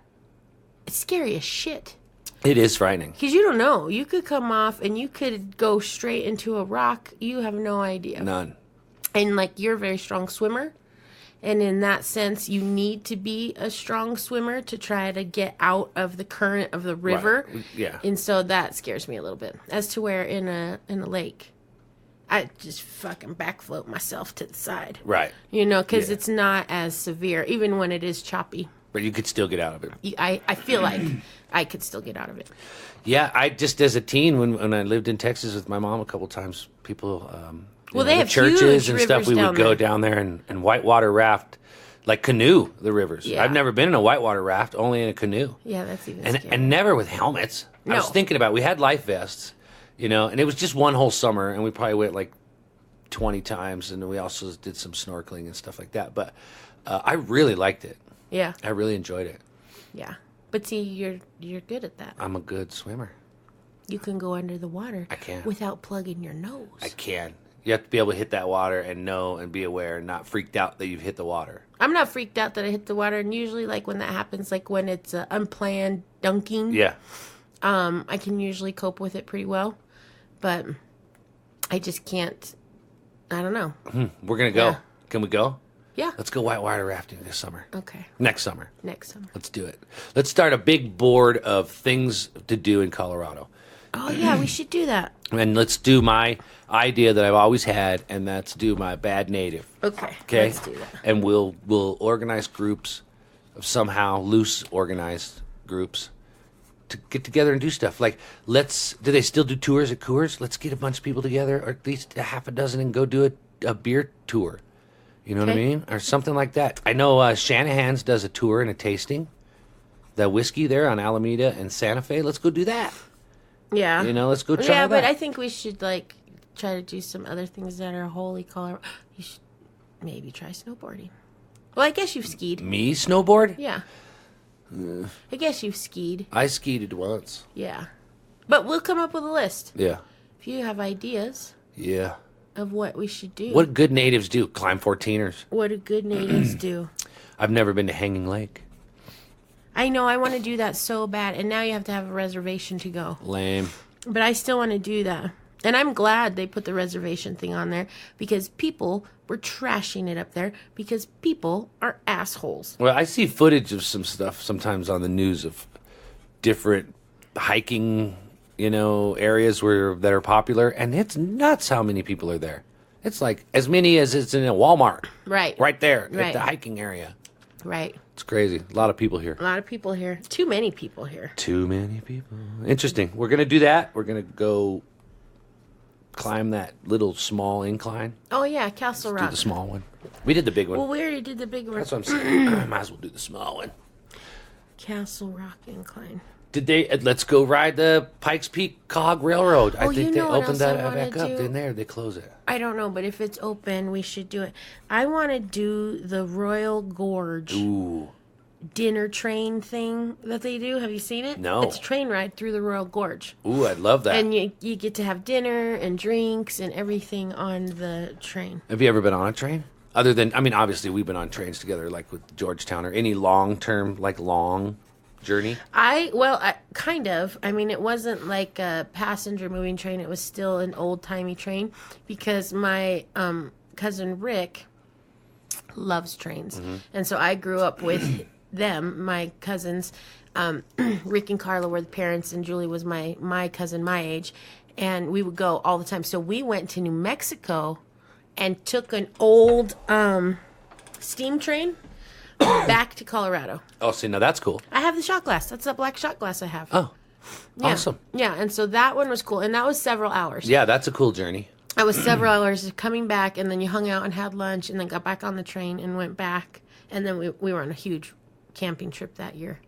it's scary as shit. It is frightening. Because you don't know. You could come off and you could go straight into a rock. You have no idea. None. And like you're a very strong swimmer. And in that sense, you need to be a strong swimmer to try to get out of the current of the river. Right. Yeah. And so that scares me a little bit. As to where in a lake, I just fucking backfloat myself to the side. Right. You know, because Yeah. it's not as severe, even when it is choppy. But you could still get out of it. I feel like I could still get out of it. Yeah, I just as a teen when I lived in Texas with my mom a couple times, people They have churches huge and stuff. rivers We would down go there. down there and whitewater raft, like canoe the rivers. Yeah. I've never been in a whitewater raft, only in a canoe, Yeah, that's even and scary. and never with helmets. I was No. thinking about we had life vests, and it was just one whole summer, and we probably went like 20 times, and we also did some snorkeling and stuff like that. But I really liked it. Yeah, I really enjoyed it. yeah. But see, you're good at that. I'm a good swimmer. You can go under the water. I can. Without plugging your nose. I can. You have to be able to hit that water and know and be aware and not freaked out that you've hit the water. I'm not freaked out that I hit the water, and usually, like when that happens, like when it's unplanned dunking, Yeah. I can usually cope with it pretty well. But I just can't. I don't know. We're going to go. Yeah. Can we go? Yeah. Let's go whitewater rafting this summer. Okay. Next summer. Next summer. Let's do it. Let's start a big board of things to do in Colorado. Oh yeah, we should do that. And let's do my idea that I've always had, and that's do my bad native. Okay. Okay? Let's do that. And we'll organize groups of somehow loose organized groups to get together and do stuff. Like, do they still do tours at Coors? Let's get a bunch of people together, or at least a half a dozen, and go do a beer tour. You know what I Okay. mean? Or something like that. I know Shanahan's does a tour and a tasting. The whiskey there on Alameda and Santa Fe. Let's go do that. Yeah. Let's go try Yeah, that. but I think we should like try to do some other things that are wholly Colorado. You should maybe try snowboarding. Well, I guess you've skied. Me snowboard? Yeah. I guess you've skied. I skied once. Yeah. But we'll come up with a list. Yeah. If you have ideas Yeah. of what we should do. What good natives do? Climb 14ers. What do good natives do? I've never been to Hanging Lake. I know I want to do that so bad, and now you have to have a reservation to go. Lame. But I still want to do that. And I'm glad they put the reservation thing on there because people were trashing it up there because people are assholes. Well, I see footage of some stuff sometimes on the news of different hiking, areas that are popular, and it's nuts how many people are there. It's like as many as it's in a Walmart. Right. Right there at Right. the hiking area. Right. It's crazy. A lot of people here. A lot of people here. Too many people here. Too many people. Interesting. We're going to do that. We're going to go climb that little small incline. Oh, yeah, Castle Do Rock. the small one. We did the big one. Well, we already did the big one. That's what I'm saying. Might as well do the small one. Castle Rock Incline. Did they? Let's go ride the Pikes Peak Cog Railroad. I Oh, think you they know what opened else I that wanna back up. do? Didn't they? Or they close it? I don't know, but if it's open, we should do it. I want to do the Royal Gorge Ooh. dinner train thing that they do. Have you seen it? No. It's a train ride through the Royal Gorge. Ooh, I'd love that. And you get to have dinner and drinks and everything on the train. Have you ever been on a train? Other than, obviously we've been on trains together, like with Georgetown, or any long-term, long journey. I kind of. I mean, it wasn't like a passenger moving train. It was still an old-timey train because my cousin Rick loves trains. Mm-hmm. And so I grew up with them, my cousins. Rick and Carla were the parents, and Julie was my cousin my age. And we would go all the time. So we went to New Mexico and took an old steam train back to Colorado. Oh, see, now that's cool. I have the shot glass. That's the black shot glass I have. Oh, Yeah. awesome. Yeah, and so that one was cool. And that was several hours. Yeah, that's a cool journey. I was several hours of coming back, and then you hung out and had lunch, and then got back on the train and went back. And then we were on a huge camping trip that year.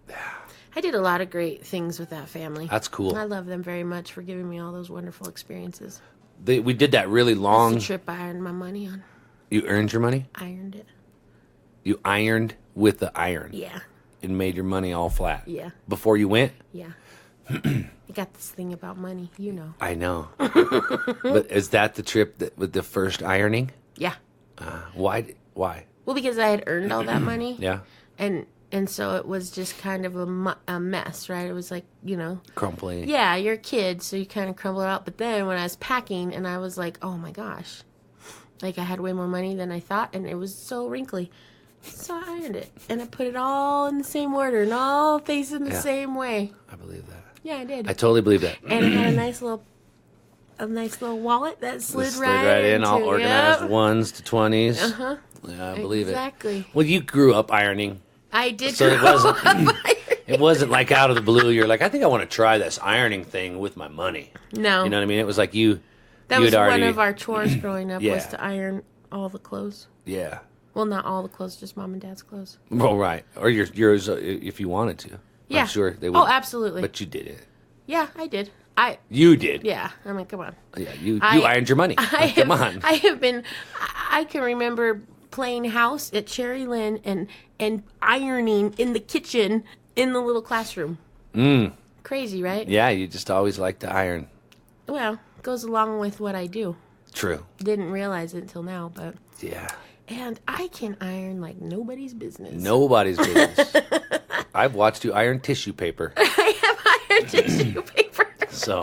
I did a lot of great things with that family. That's cool. I love them very much for giving me all those wonderful experiences. We did that really It's long. the trip I earned my money on. You earned your money? I earned it. You ironed with the iron. Yeah. And made your money all flat. Yeah. Before you went? Yeah. I got this thing about money, you know. I know. But is that the trip with the first ironing? Yeah. Why? Well, because I had earned all that money. Yeah. And And so it was just kind of a mess, right? It was like, Crumply. Yeah, you're a kid, so you kind of crumble it out. But then when I was packing and I was like, oh my gosh, like I had way more money than I thought, and it was so wrinkly. So I ironed it, and I put it all in the same order and all facing the same way. I believe that. Yeah, I did. I totally believe that. And it had a nice little wallet that slid right in, all into, organized, 1s to 20s. Uh-huh. Yeah, I believe Exactly. it. Well, you grew up ironing. I did. So it wasn't like out of the blue. You're like, I think I want to try this ironing thing with my money. No. You know what I mean? It was like That was one of our chores growing up Yeah. was to iron all the clothes. Yeah. Well, not all the clothes, just mom and dad's clothes. Well, right. Or yours if you wanted to. Yeah. I'm sure they would. Oh, absolutely. But you did it. Yeah, I did. You did. Yeah. I mean, come on. Yeah. You ironed your money. Come on. I can remember playing house at Cherry Lynn and ironing in the kitchen in the little classroom. Crazy, right? Yeah. You just always like to iron. Well, goes along with what I do. True. Didn't realize it until now, but. Yeah. And I can iron like nobody's business. Nobody's business. I've watched you iron tissue paper. I have ironed tissue paper. So.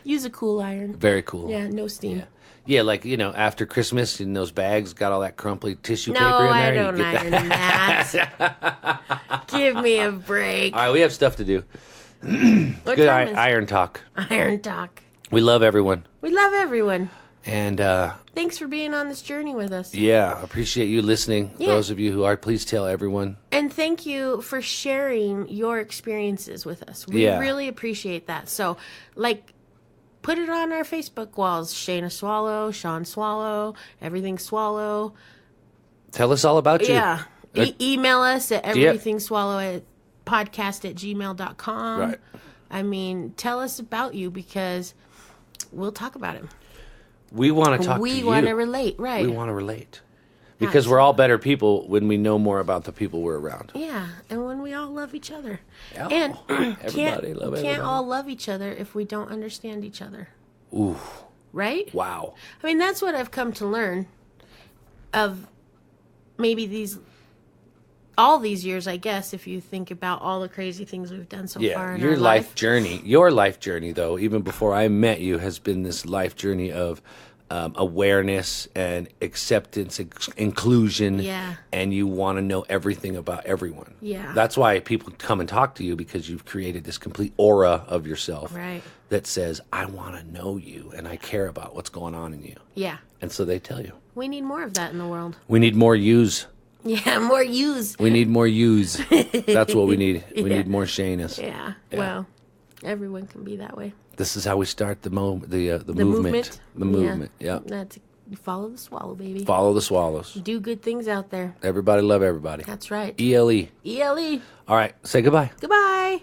Use a cool iron. Very cool. Yeah, no steam. Yeah. Yeah, like, after Christmas in those bags, got all that crumply tissue paper No, in there. I don't iron that. Give me a break. All right, we have stuff to do. What Good time is iron talk. Iron talk. We love everyone. We love everyone. And, thanks for being on this journey with us. yeah, appreciate you listening. Yeah. Those of you who are, please tell everyone. And thank you for sharing your experiences with us. We Yeah. really appreciate that. So, put it on our Facebook walls. Shaina Swallow, Sean Swallow, Everything Swallow. Tell us all about you. Yeah. Email us at everythingswallow@podcast@gmail.com. Right. I mean, tell us about you because we'll talk about it. We want to talk to you. We want to relate, right? We want to relate. Because we're all better people when we know more about the people we're around. Yeah, and when we all love each other. Oh, And everybody love everybody. can't all love each other if we don't understand each other. Ooh, Right? wow. I mean, that's what I've come to learn of maybe all these years, I guess, if you think about all the crazy things we've done so far in your our life journey, though, even before I met you, has been this life journey of awareness and acceptance, inclusion, Yeah. and you want to know everything about everyone. Yeah. That's why people come and talk to you, because you've created this complete aura of yourself Right. that says, I want to know you and I care about what's going on in you. Yeah. And so they tell you. We need more of that in the world. We need more yous. Yeah, more use. We need more yous. That's what we need. We Yeah. need more Shainas. Yeah. Well, everyone can be that way. This is how we start the movement. The movement. movement. Yeah. That's follow the swallow, baby. Follow the swallows. Do good things out there. Everybody love everybody. That's right. ELE. ELE. All right. Say goodbye. Goodbye.